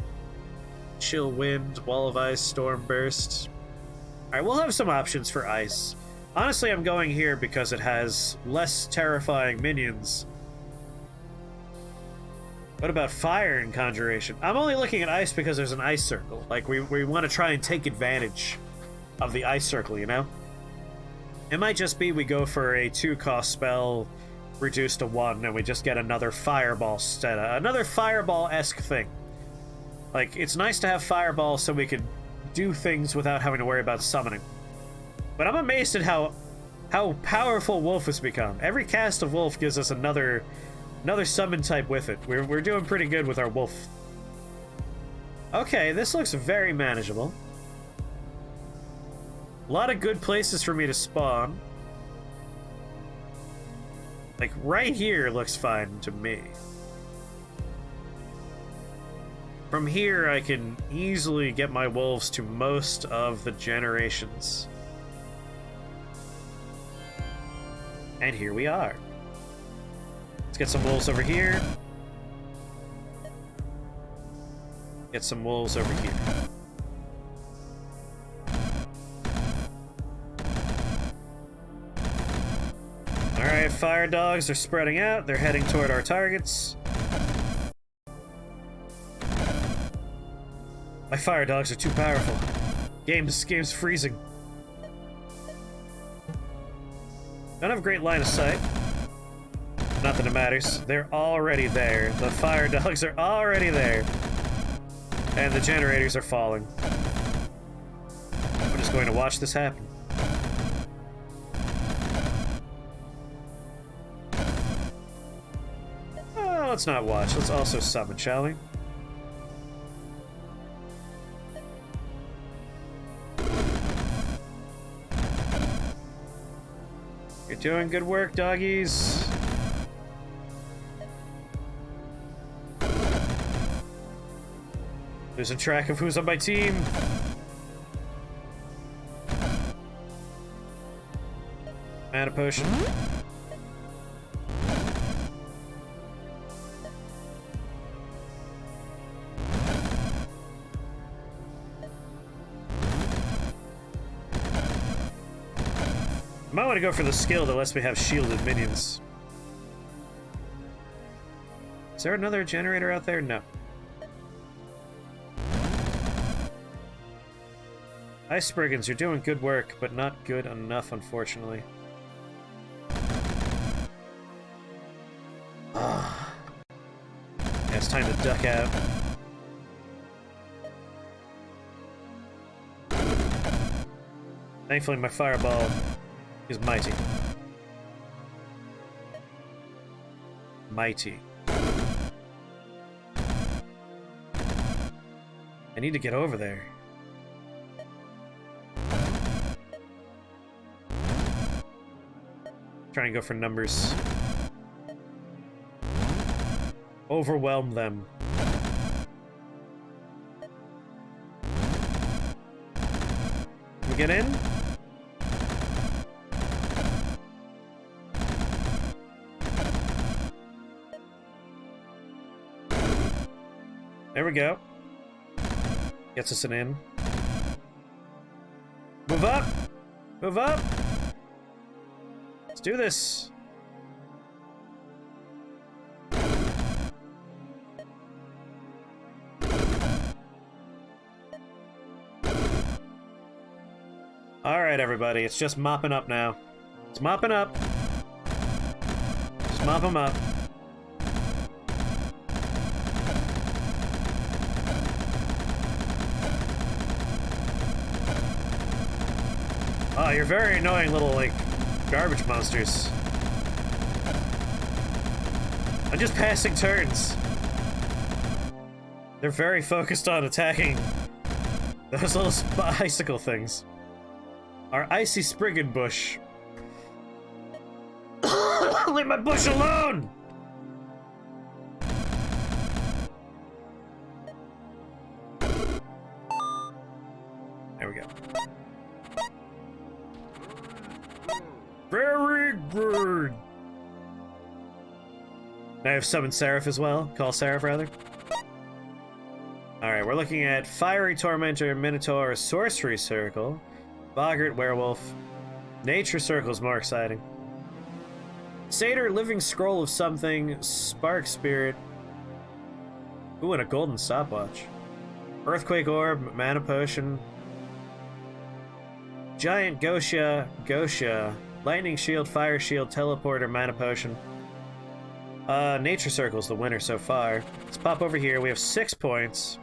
Chill Wind, Wall of Ice, Storm Burst. Alright, we'll have some options for ice. Honestly, I'm going here because it has less terrifying minions. What about fire and conjuration? I'm only looking at ice because there's an ice circle. Like, we want to try and take advantage of the ice circle, you know? It might just be we go for a 2-cost spell reduced to 1 and we just get another fireball another fireball-esque thing. Like, it's nice to have fireball so we can do things without having to worry about summoning. But I'm amazed at how powerful Wolf has become. Every cast of Wolf gives us another summon type with it. We're doing pretty good with our Wolf. Okay, this looks very manageable. A lot of good places for me to spawn. Like, right here looks fine to me. From here, I can easily get my wolves to most of the generations. And here we are. Let's get some wolves over here. Get some wolves over here. Alright, fire dogs are spreading out. They're heading toward our targets. My fire dogs are too powerful. Game's freezing. Don't have a great line of sight. Not that it matters. They're already there. The fire dogs are already there. And the generators are falling. I'm just going to watch this happen. Oh, let's not watch. Let's also summon, shall we? You're doing good work, doggies. Losing track of who's on my team. Mana potion. Might want to go for the skill that lets me have shielded minions. Is there another generator out there? No. Ice Brigands, you're doing good work, but not good enough, unfortunately. Ah. Yeah, it's time to duck out. Thankfully, my fireball is mighty. Mighty. I need to get over there. Try and go for numbers. Overwhelm them. Can we get in? There we go. Gets us an in. Move up! Move up! Let's do this! Alright, everybody, it's just mopping up now. It's mopping up. Just mop them up. Oh, you're very annoying little, like, garbage monsters. I'm just passing turns. They're very focused on attacking those little icicle things. Our icy spriggan bush. Leave my bush alone! There we go. Very good. I have summoned Seraph as well. Call Seraph, rather. Alright, we're looking at Fiery Tormentor, Minotaur, Sorcery Circle, Boggart, Werewolf. Nature Circle is more exciting. Satyr, Living Scroll of Something, Spark Spirit. Ooh, and a Golden Stopwatch. Earthquake Orb, Mana Potion. Giant Gosha, Lightning Shield, Fire Shield, Teleporter, Mana Potion. Nature Circle's the winner so far. Let's pop over here. We have 6 points.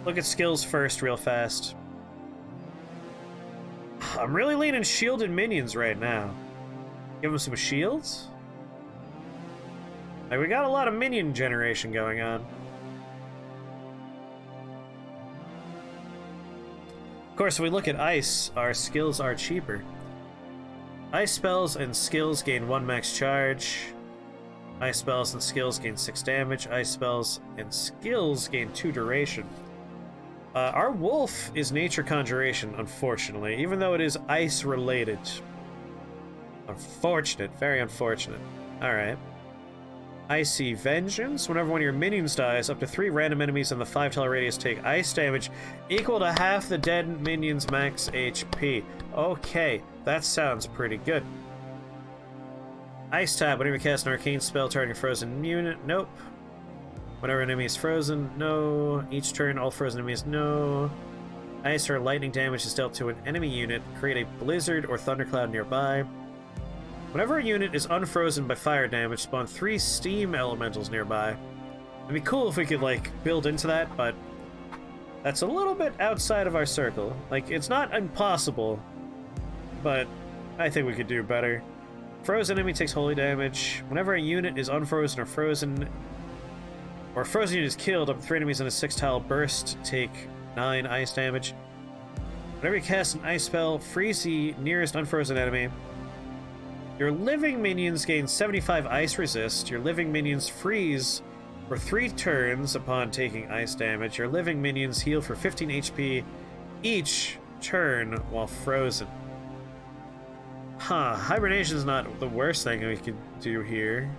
Look at skills first real fast. I'm really leaning shielded minions right now. Give them some shields. Like, we got a lot of minion generation going on. Of course, if we look at ice, our skills are cheaper. Ice spells and skills gain 1 max charge. Ice spells and skills gain 6 damage. Ice spells and skills gain 2 duration. Our wolf is nature conjuration, unfortunately, even though it is ice related. Unfortunate, very unfortunate. Alright. Icy Vengeance. Whenever one of your minions dies, up to 3 random enemies in the 5 tile radius take ice damage equal to half the dead minion's max HP. Okay, that sounds pretty good. Ice Tap. Whenever you cast an arcane spell targeting frozen unit. Nope. Whenever an enemy is frozen, no. Each turn, all frozen enemies, no. Ice or lightning damage is dealt to an enemy unit. Create a blizzard or thundercloud nearby. Whenever a unit is unfrozen by fire damage, spawn 3 steam elementals nearby. It'd be cool if we could, like, build into that, but that's a little bit outside of our circle. Like, it's not impossible, but I think we could do better. Frozen enemy takes holy damage. Whenever a unit is unfrozen or frozen, or a frozen unit is killed, up to 3 enemies in a 6-tile burst take 9 ice damage. Whenever you cast an ice spell, freeze the nearest unfrozen enemy. Your living minions gain 75 ice resist. Your living minions freeze for 3 turns upon taking ice damage. Your living minions heal for 15 HP each turn while frozen. Huh, hibernation is not the worst thing we could do here.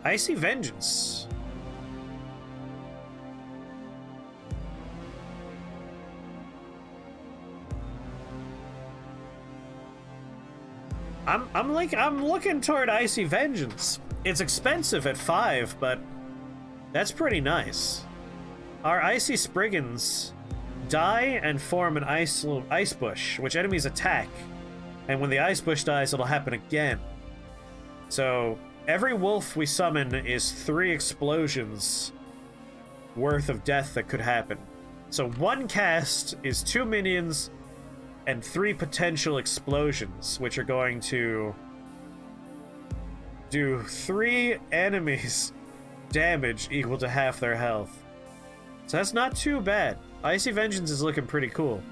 Icy Vengeance. I'm looking toward Icy Vengeance. It's expensive at 5, but that's pretty nice. Our Icy Spriggans die and form an ice bush, which enemies attack. And when the ice bush dies, it'll happen again. So every wolf we summon is 3 explosions worth of death that could happen. So 1 cast is 2 minions and 3 potential explosions, which are going to do 3 enemies damage equal to half their health. So that's not too bad. Icy Vengeance is looking pretty cool.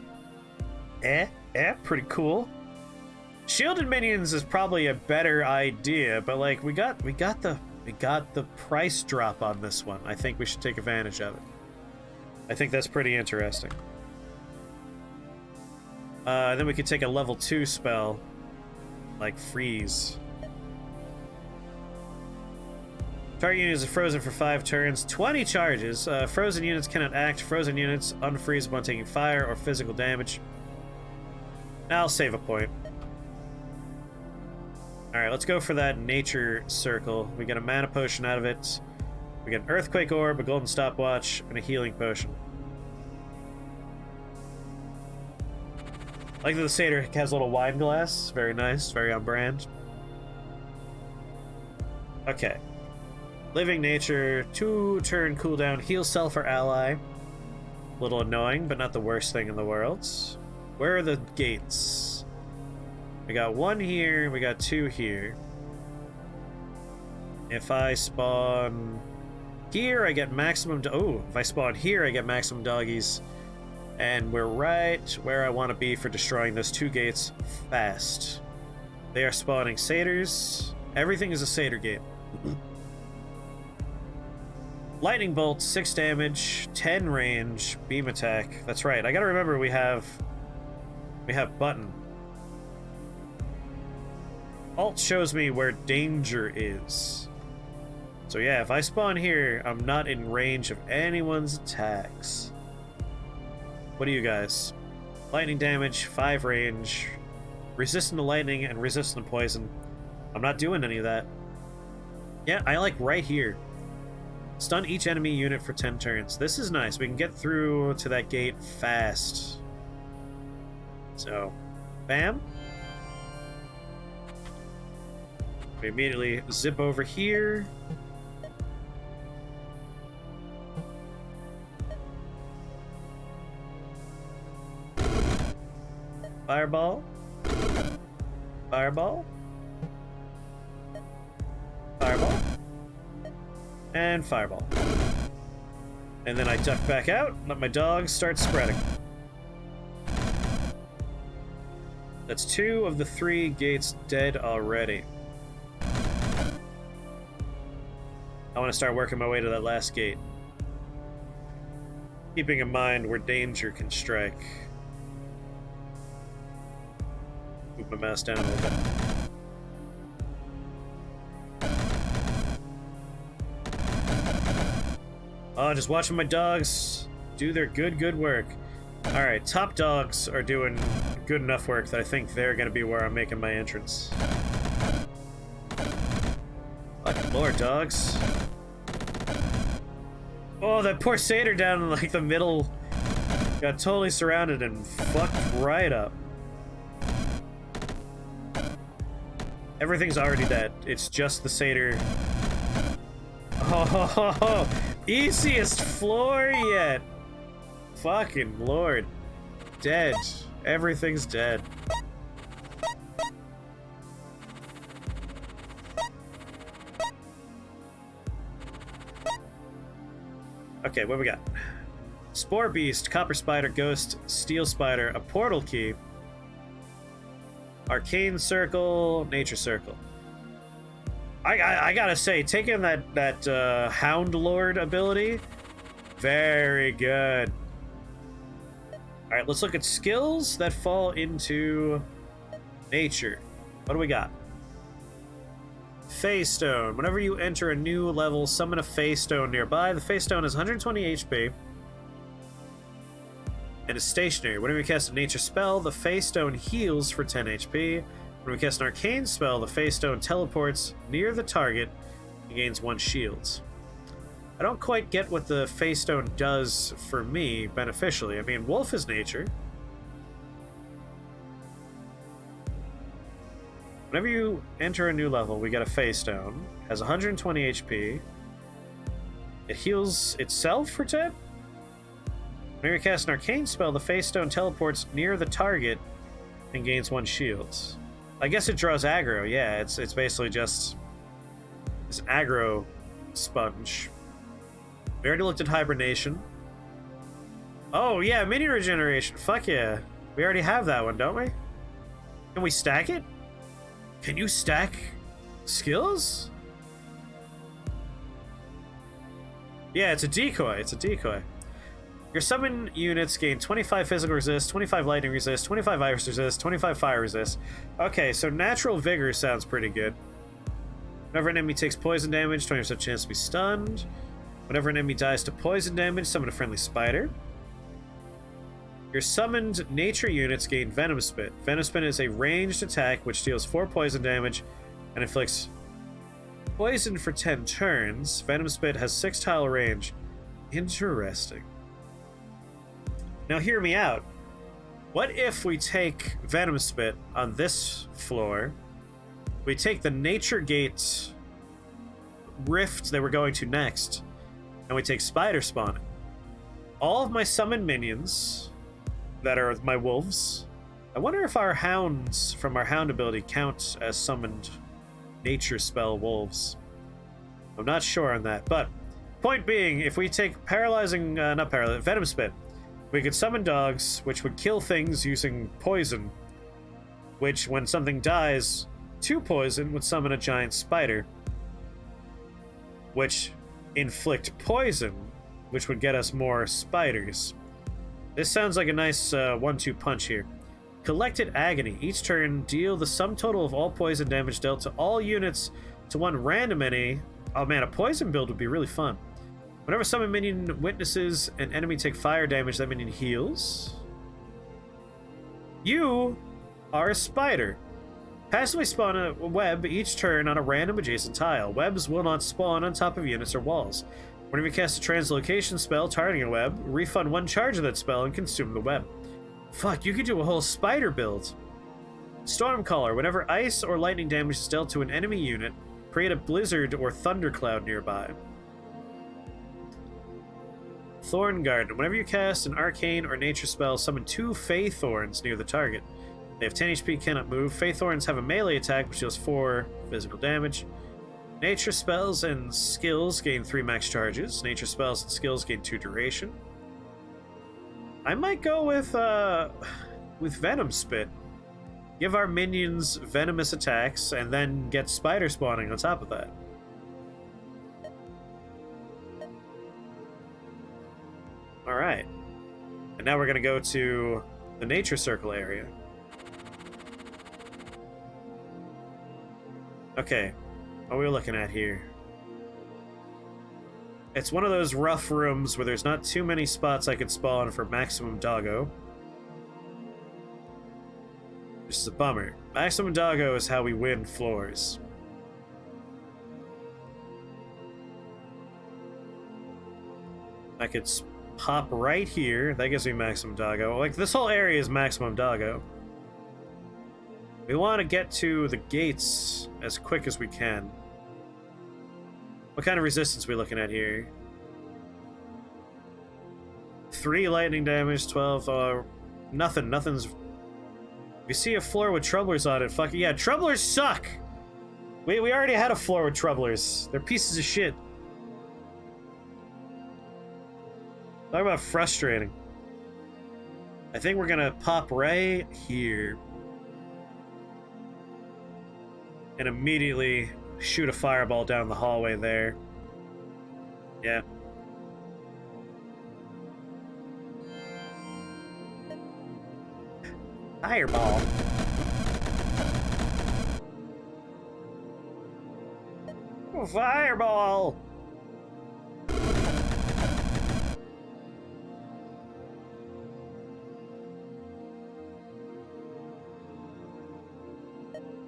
Pretty cool. Shielded minions is probably a better idea, but like we got the price drop on this one. I think we should take advantage of it. I think that's pretty interesting. Then we could take a level 2 spell, like freeze. Target unit is frozen for 5 turns, 20 charges. Frozen units cannot act. Frozen units unfreeze upon taking fire or physical damage. I'll save a point. Alright, let's go for that nature circle. We get a mana potion out of it. We get an earthquake orb, a golden stopwatch, and a healing potion. I like that the satyr has a little wine glass. Very nice, very on brand. Okay. Living nature, 2-turn cooldown, heal self or ally. A little annoying, but not the worst thing in the world. Where are the gates? We got 1 here, we got 2 here. If I spawn here, I get maximum... if I spawn here, I get maximum doggies. And we're right where I want to be for destroying those 2 gates fast. They are spawning satyrs. Everything is a satyr gate. Lightning bolt, 6 damage, 10 range, beam attack. That's right. I gotta remember we have button. Alt shows me where danger is. So yeah, if I spawn here, I'm not in range of anyone's attacks. What are you guys? Lightning damage, 5 range, resistant to lightning and resistant to poison. I'm not doing any of that. Yeah, I like right here. Stun each enemy unit for 10 turns. This is nice. We can get through to that gate fast. So, bam. We immediately zip over here. Fireball. Fireball. Fireball. And fireball. And then I duck back out, let my dogs start spreading. That's 2 of the 3 gates dead already. I want to start working my way to that last gate. Keeping in mind where danger can strike. Move my mouse down a little bit. Oh, just watching my dogs do their good work. Alright, top dogs are doing good enough work that I think they're going to be where I'm making my entrance. Fucking lord, dogs. Oh, that poor satyr down in like the middle got totally surrounded and fucked right up. Everything's already dead. It's just the satyr. Oh, easiest floor yet. Fucking lord. Dead. Everything's dead. Okay, what we got? Spore Beast, Copper Spider, Ghost, Steel Spider, a Portal Key, Arcane Circle, Nature Circle. I gotta say, taking that Hound Lord ability, very good. All right, let's look at skills that fall into nature. What do we got? Phase Stone. Whenever you enter a new level, summon a Phase Stone nearby. The Phase Stone is 120 HP and is stationary. Whenever you cast a nature spell, the Phase Stone heals for 10 HP. When we cast an arcane spell, the Phase Stone teleports near the target and gains 1 shield. I don't quite get what the Phase Stone does for me beneficially. I mean, Wolf is nature. Whenever you enter a new level, we get a Phase Stone. Has 120 HP. It heals itself for 10. Whenever you cast an arcane spell, the Phase Stone teleports near the target and gains 1 shield. I guess it draws aggro. Yeah, it's basically just this aggro sponge. We already looked at hibernation. Oh yeah, minion regeneration. Fuck yeah. We already have that one, don't we? Can we stack it? Can you stack skills? Yeah, it's a decoy. It's a decoy. Your summon units gain 25 physical resist, 25 lightning resist, 25 ice resist, 25 fire resist. Okay, so natural vigor sounds pretty good. Whenever an enemy takes poison damage, 20% chance to be stunned. Whenever an enemy dies to poison damage, summon a friendly spider. Your summoned nature units gain Venom Spit. Venom Spit is a ranged attack which deals 4 poison damage and inflicts poison for 10 turns. Venom Spit has 6 tile range. Interesting. Now hear me out. What if we take Venom Spit on this floor, we take the Nature Gate rift that we're going to next, and we take Spider Spawning. All of my summoned minions that are my wolves, I wonder if our hounds from our hound ability count as summoned nature spell wolves. I'm not sure on that, but point being, if we take paralyzing, Venom Spit, we could summon dogs, which would kill things using poison, which, when something dies to poison, would summon a giant spider, which inflict poison, which would get us more spiders. This sounds like a nice 1-2 punch here. Collected Agony. Each turn, deal the sum total of all poison damage dealt to all units to one random enemy. Oh man, a poison build would be really fun. Whenever summon minion witnesses an enemy take fire damage, that minion heals. You are a spider. Passively spawn a web each turn on a random adjacent tile. Webs will not spawn on top of units or walls. Whenever you cast a translocation spell targeting a web, refund 1 charge of that spell and consume the web. Fuck, you could do a whole spider build. Stormcaller. Whenever ice or lightning damage is dealt to an enemy unit, create a blizzard or thundercloud nearby. Thorn Garden. Whenever you cast an arcane or nature spell, summon 2 Fey Thorns near the target. They have 10 HP, cannot move. Fey Thorns have a melee attack which deals 4 physical damage. Nature spells and skills gain 3 max charges. Nature spells and skills gain 2 duration. I might go with Venom Spit. Give our minions venomous attacks and then get spider spawning on top of that. Alright. And now we're going to go to the Nature Circle area. Okay. What are we looking at here? It's one of those rough rooms where there's not too many spots I could spawn for maximum doggo. This is a bummer. Maximum doggo is how we win floors. buckets pop right here. That gives me maximum doggo. Like, this whole area is maximum doggo. We want to get to the gates as quick as we can. What kind of resistance are we looking at here? 3 lightning damage, 12, nothing's... If you see a floor with troublers on it, fuck it. Yeah, troublers suck! We already had a floor with troublers. They're pieces of shit. Talk about frustrating. I think we're gonna pop right here. And immediately shoot a fireball down the hallway there. Yeah. Fireball. Fireball.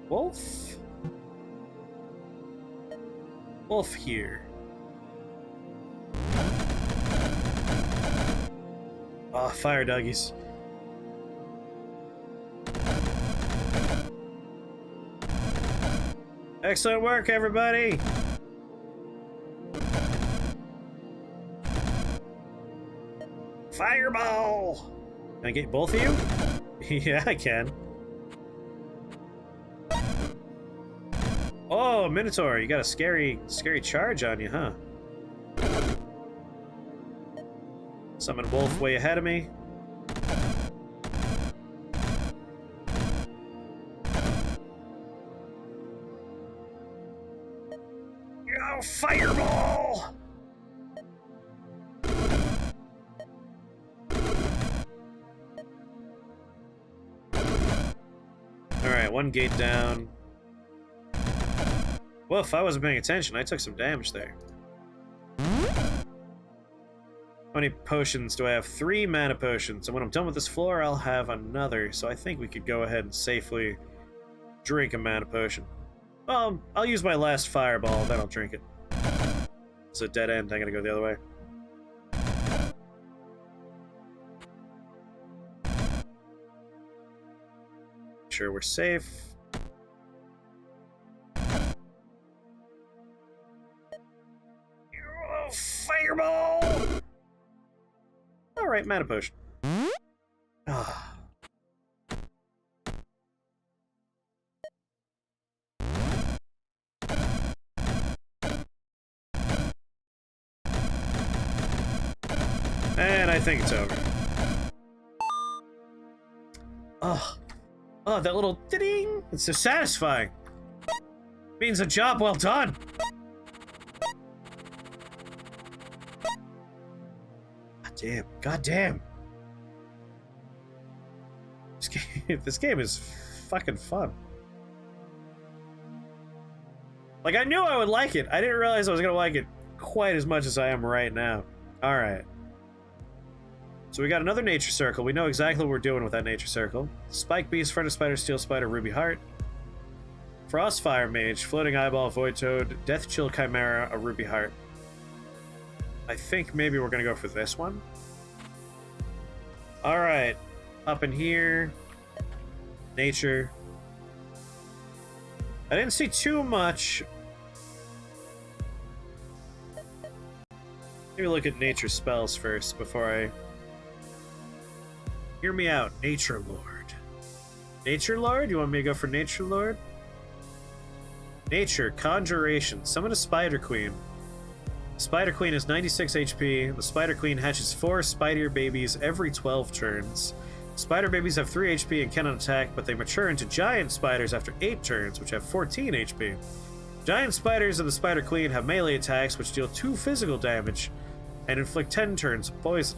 Wolf? Wolf here. Oh, fire doggies. Excellent work, everybody! Fireball! Can I get both of you? Yeah, I can. Oh, Minotaur, you got a scary charge on you, huh? Summon Wolf way ahead of me. Oh, fireball! Alright, one gate down. Woof, I wasn't paying attention. I took some damage there. How many potions do I have? 3 mana potions. And when I'm done with this floor, I'll have another. So I think we could go ahead and safely drink a mana potion. I'll use my last fireball, then I'll drink it. It's a dead end. I gotta go the other way. Sure, we're safe. Oh, fireball! Alright, mana potion. Ah. And I think it's over. Oh, that little ding! It's so satisfying. Means a job well done. God damn. This game is fucking fun. Like, I knew I would like it. I didn't realize I was gonna like it quite as much as I am right now. Alright. So we got another nature circle. We know exactly what we're doing with that nature circle. Spike Beast, Furnace Spider, Steel Spider, Ruby Heart. Frostfire Mage, Floating Eyeball, Void Toad, Death Chill Chimera, a Ruby Heart. I think maybe we're gonna go for this one. Alright. Up in here. Nature. I didn't see too much. Maybe look at nature spells first before I... Hear me out, Nature Lord. Nature Lord? You want me to go for Nature Lord? Nature, Conjuration. Summon a Spider Queen. Spider Queen is 96 HP. The Spider Queen hatches 4 spider babies every 12 turns. Spider babies have 3 HP and cannot attack, but they mature into giant spiders after 8 turns, which have 14 HP. Giant spiders of the Spider Queen have melee attacks, which deal 2 physical damage and inflict 10 turns of poison.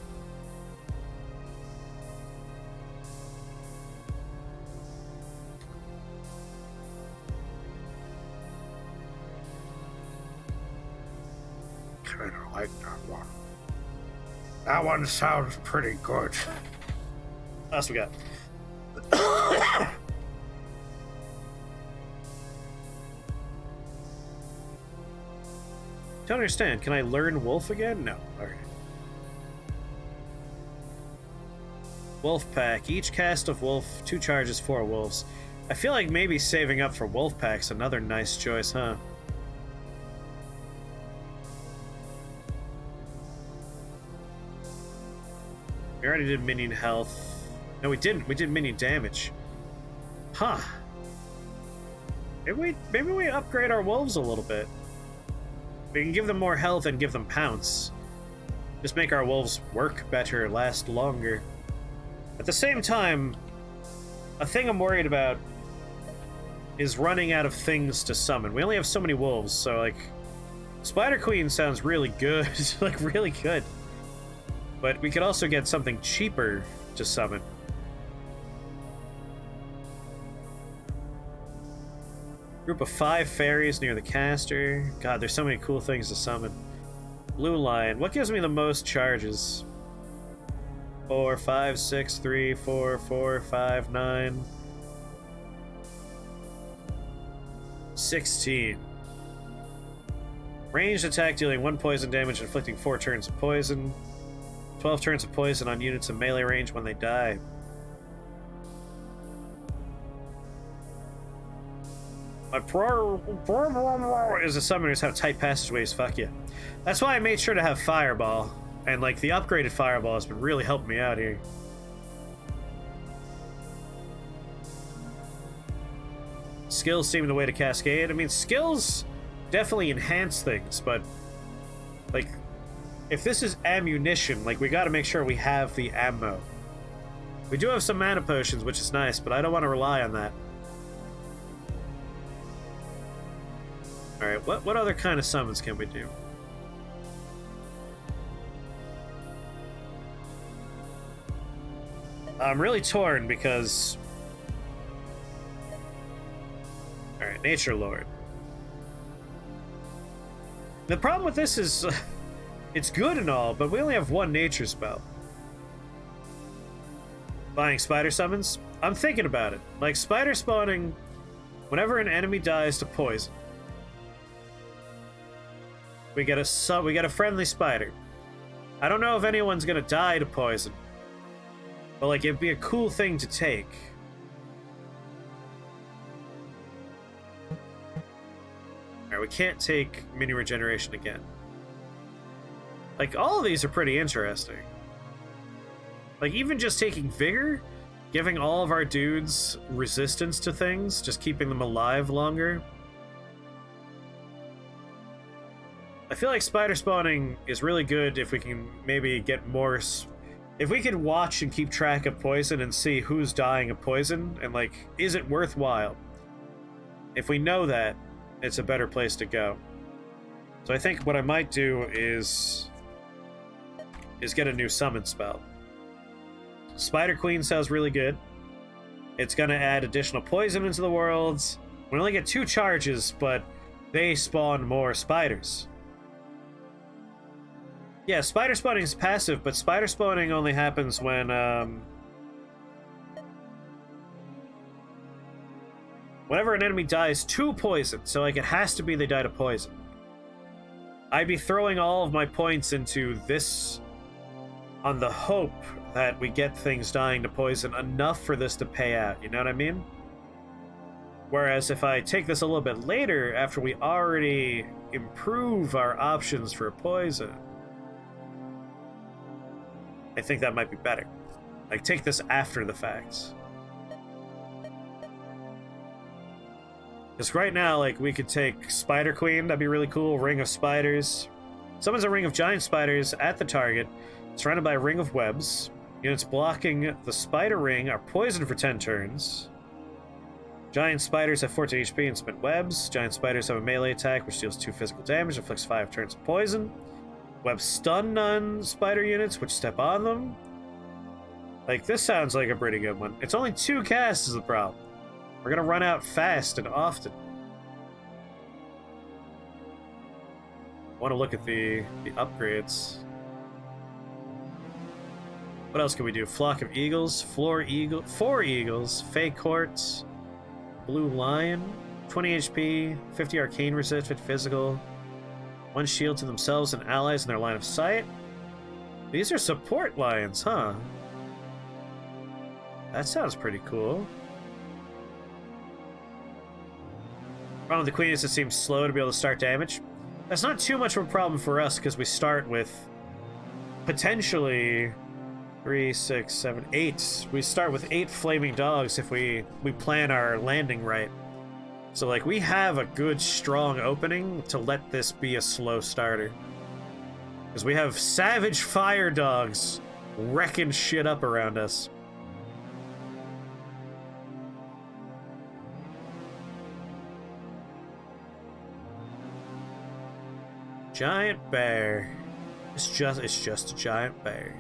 Kinda like that one. That one sounds pretty good. What else we got? Don't understand. Can I learn Wolf again? No. Okay. Wolf pack. Each cast of wolf, 2 charges, 4 wolves. I feel like maybe saving up for wolf pack's another nice choice, huh? We already did minion health. No, we didn't. We did minion damage. Huh. Maybe we upgrade our wolves a little bit. We can give them more health and give them pounce. Just make our wolves work better, last longer. At the same time, a thing I'm worried about is running out of things to summon. We only have so many wolves, so like Spider Queen sounds really good. Like really good. But we could also get something cheaper to summon. Group of 5 fairies near the caster. God, there's so many cool things to summon. Blue lion. What gives me the most charges? 4, 5, 6, 3, 4, 4, 5, 9. 16. Ranged attack dealing 1 poison damage, inflicting 4 turns of poison. 12 turns of poison on units in melee range when they die. My is the summoners have tight passageways, fuck yeah. That's why I made sure to have Fireball. And like the upgraded Fireball has been really helping me out here. Skills seem the way to cascade. I mean, skills definitely enhance things, but like if this is ammunition, like we gotta make sure we have the ammo. We do have some mana potions, which is nice, but I don't want to rely on that. Alright, what other kind of summons can we do? I'm really torn because... Alright, Nature Lord. The problem with this is... it's good and all, but we only have 1 nature spell. Buying spider summons? I'm thinking about it. Like, spider spawning whenever an enemy dies to poison. We get a friendly spider. I don't know if anyone's gonna die to poison, but like it'd be a cool thing to take. Alright, we can't take mini regeneration again. Like all of these are pretty interesting. Like even just taking vigor, giving all of our dudes resistance to things, just keeping them alive longer. I feel like spider spawning is really good if we can maybe get more... If we could watch and keep track of poison and see who's dying of poison, and like, is it worthwhile? If we know that, it's a better place to go. So I think what I might do is get a new summon spell. Spider Queen sounds really good. It's gonna add additional poison into the worlds. We only get 2 charges, but they spawn more spiders. Yeah, spider spawning is passive, but spider spawning only happens when, whenever an enemy dies to poison, so like it has to be they die to poison. I'd be throwing all of my points into this on the hope that we get things dying to poison enough for this to pay out, you know what I mean? Whereas if I take this a little bit later, after we already improve our options for poison, I think that might be better. Like, take this after the fact. Because right now, like, we could take Spider Queen, that'd be really cool, Ring of Spiders. Summons a ring of giant spiders at the target, surrounded by a ring of webs. Units blocking the spider ring are poisoned for 10 turns. Giant spiders have 14 HP and spin webs. Giant spiders have a melee attack, which deals 2 physical damage, inflicts 5 turns of poison. Web stun non-spider units, which step on them. Like, this sounds like a pretty good one. It's only 2 casts is the problem. We're gonna run out fast and often. I want to look at the upgrades. What else can we do? Flock of eagles, 4 eagles, fake courts, blue lion, 20 HP, 50 arcane resist, 50 physical. 1 shield to themselves and allies in their line of sight. These are support lions, huh? That sounds pretty cool. Problem with the queen is it seems slow to be able to start damage. That's not too much of a problem for us because we start with potentially 3, 6, 7, 8. We start with 8 flaming dogs if we plan our landing right. So like we have a good strong opening to let this be a slow starter. Because we have savage fire dogs wrecking shit up around us. Giant bear. It's just a giant bear.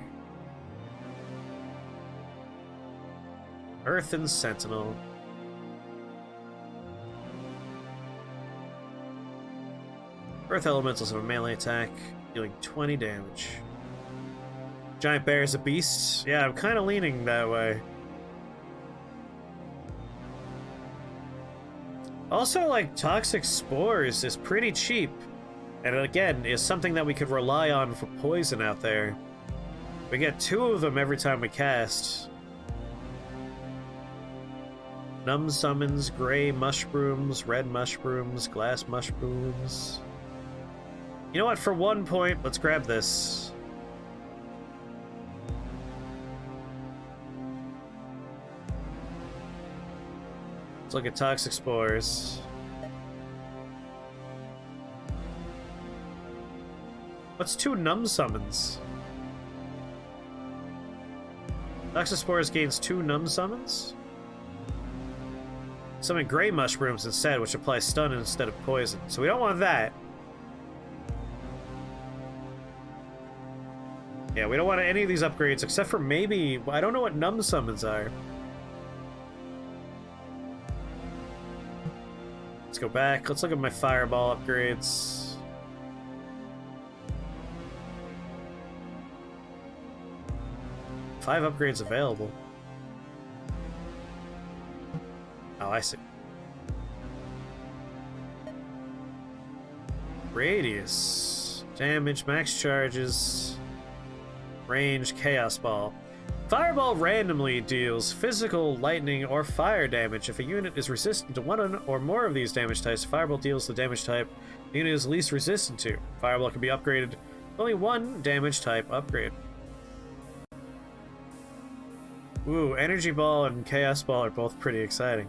Earthen Sentinel. Earth Elementals have a melee attack, dealing 20 damage. Giant bear is a beast. Yeah, I'm kind of leaning that way. Also, like, toxic spores is pretty cheap. And again, is something that we could rely on for poison out there. We get 2 of them every time we cast. Numb summons, gray mushrooms, red mushrooms, glass mushrooms. You know what, for 1 point, let's grab this. Let's look at toxic spores. What's 2 numb summons? Toxic spores gains 2 numb summons? Summon gray mushrooms instead, which apply stun instead of poison. So we don't want that. Yeah, we don't want any of these upgrades except for maybe... I don't know what numb summons are. Let's go back. Let's look at my fireball upgrades. Five upgrades available. Oh, I see. Radius. Damage, max charges. Range, Chaos Ball. Fireball randomly deals physical, lightning, or fire damage. If a unit is resistant to one or more of these damage types, Fireball deals the damage type the unit is least resistant to. Fireball can be upgraded with only 1 damage type upgrade. Ooh, Energy Ball and Chaos Ball are both pretty exciting.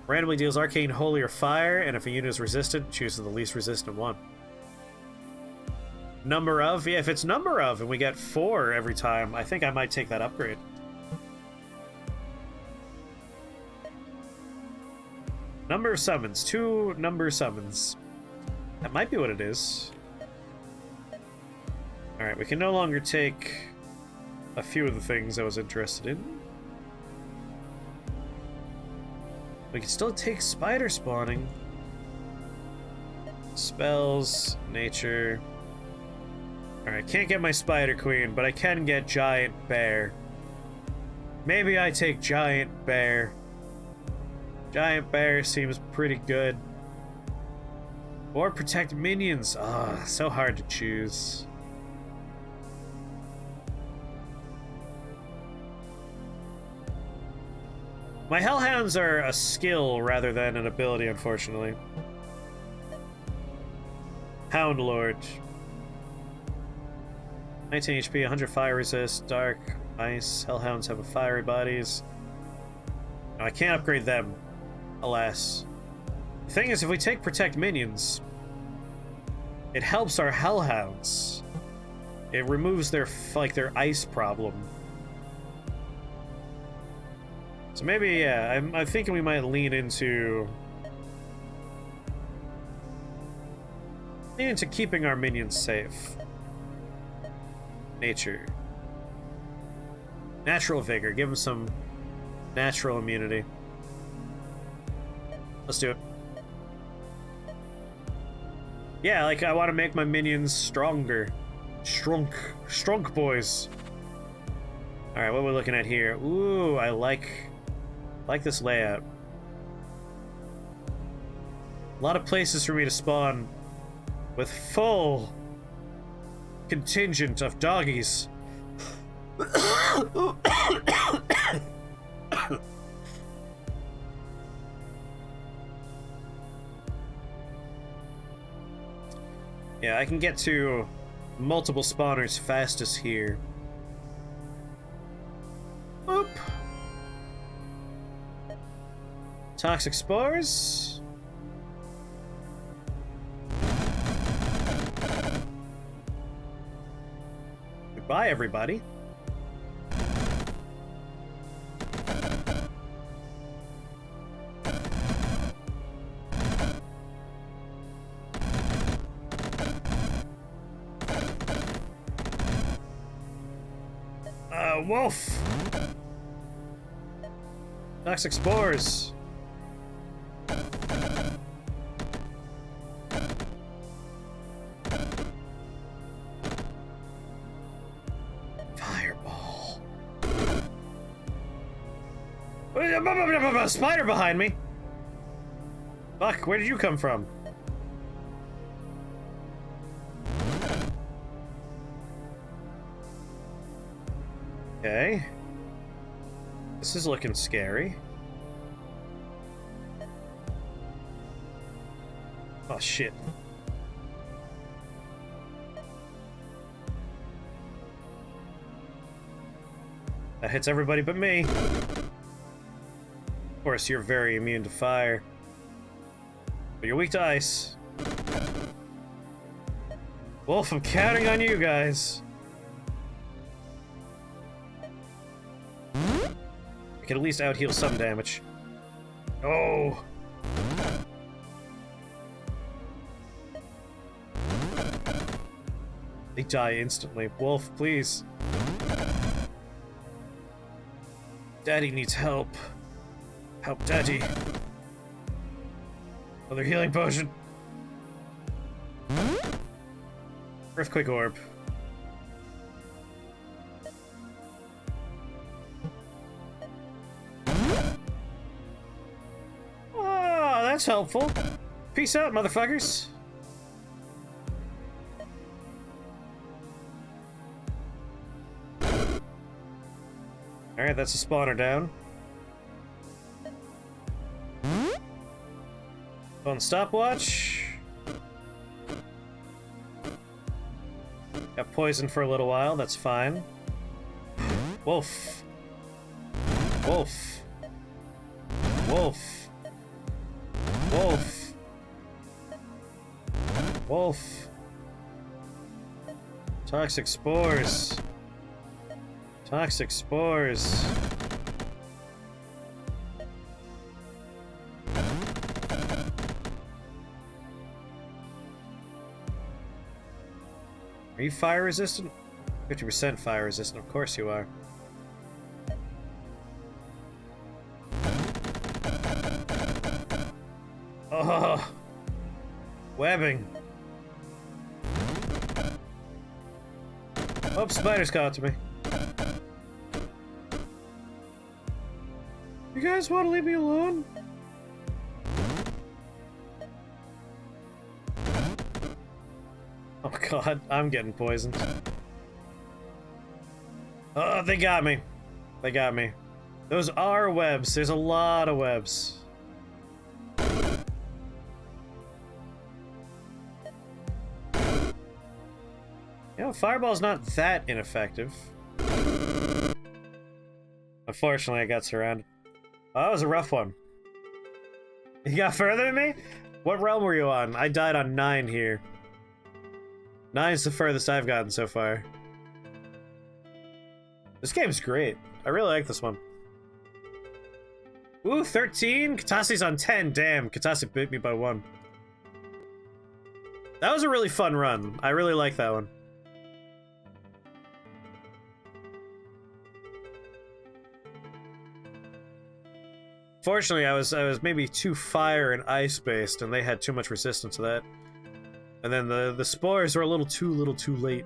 Randomly deals Arcane, Holy, or Fire, and if a unit is resistant, chooses the least resistant one. Number of? Yeah, if it's number of and we get 4 every time, I think I might take that upgrade. Number of summons. 2 number summons. That might be what it is. Alright, we can no longer take a few of the things I was interested in. We can still take spider spawning. Spells, nature. Alright, can't get my spider queen, but I can get giant bear. Maybe I take giant bear. Giant bear seems pretty good. Or protect minions. Ah, so hard to choose. My hellhounds are a skill rather than an ability, unfortunately. Hound Lord. 19 HP, 100 fire resist, dark, ice. Hellhounds have a fiery bodies. No, I can't upgrade them, alas. The thing is, if we take protect minions, it helps our hellhounds. It removes their ice problem. So maybe, yeah, I'm thinking we might lean into keeping our minions safe. Nature. Natural vigor. Give them some natural immunity. Let's do it. Yeah, like I want to make my minions stronger. Strunk boys. Alright, what are we looking at here? Ooh, I like this layout. A lot of places for me to spawn with full contingent of doggies. Yeah, I can get to multiple spawners fastest here. Boop. Toxic spores. Goodbye, everybody. Wolf! Toxic spores. Fireball. Spider behind me! Fuck, where did you come from? Okay. This is looking scary. Oh shit. That hits everybody but me. Of course, you're very immune to fire. But you're weak to ice. Wolf, I'm counting on you guys. I can at least out-heal some damage. Oh! They die instantly. Wolf, please. Daddy needs help. Help Daddy. Another healing potion. Earthquake orb. Oh, that's helpful. Peace out, motherfuckers. Alright, that's a spawner down. On stopwatch. Got poisoned for a little while, that's fine. Wolf. Wolf. Wolf. Wolf. Wolf. Toxic spores. Toxic spores. Are you fire resistant? 50% fire resistant, of course you are. Oh, webbing. Oh, spiders got to me. You guys want to leave me alone? Oh god, I'm getting poisoned. Oh, they got me. They got me. Those are webs. There's a lot of webs. You know, Fireball's not that ineffective. Unfortunately, I got surrounded. Oh, that was a rough one. You got further than me? What realm were you on? I died on 9 here. 9's the furthest I've gotten so far. This game's great. I really like this one. Ooh, 13? Katasi's on 10. Damn, Katasi beat me by 1. That was a really fun run. I really like that one. Fortunately, I was maybe too fire and ice based, and they had too much resistance to that. And then the spores were a little too late.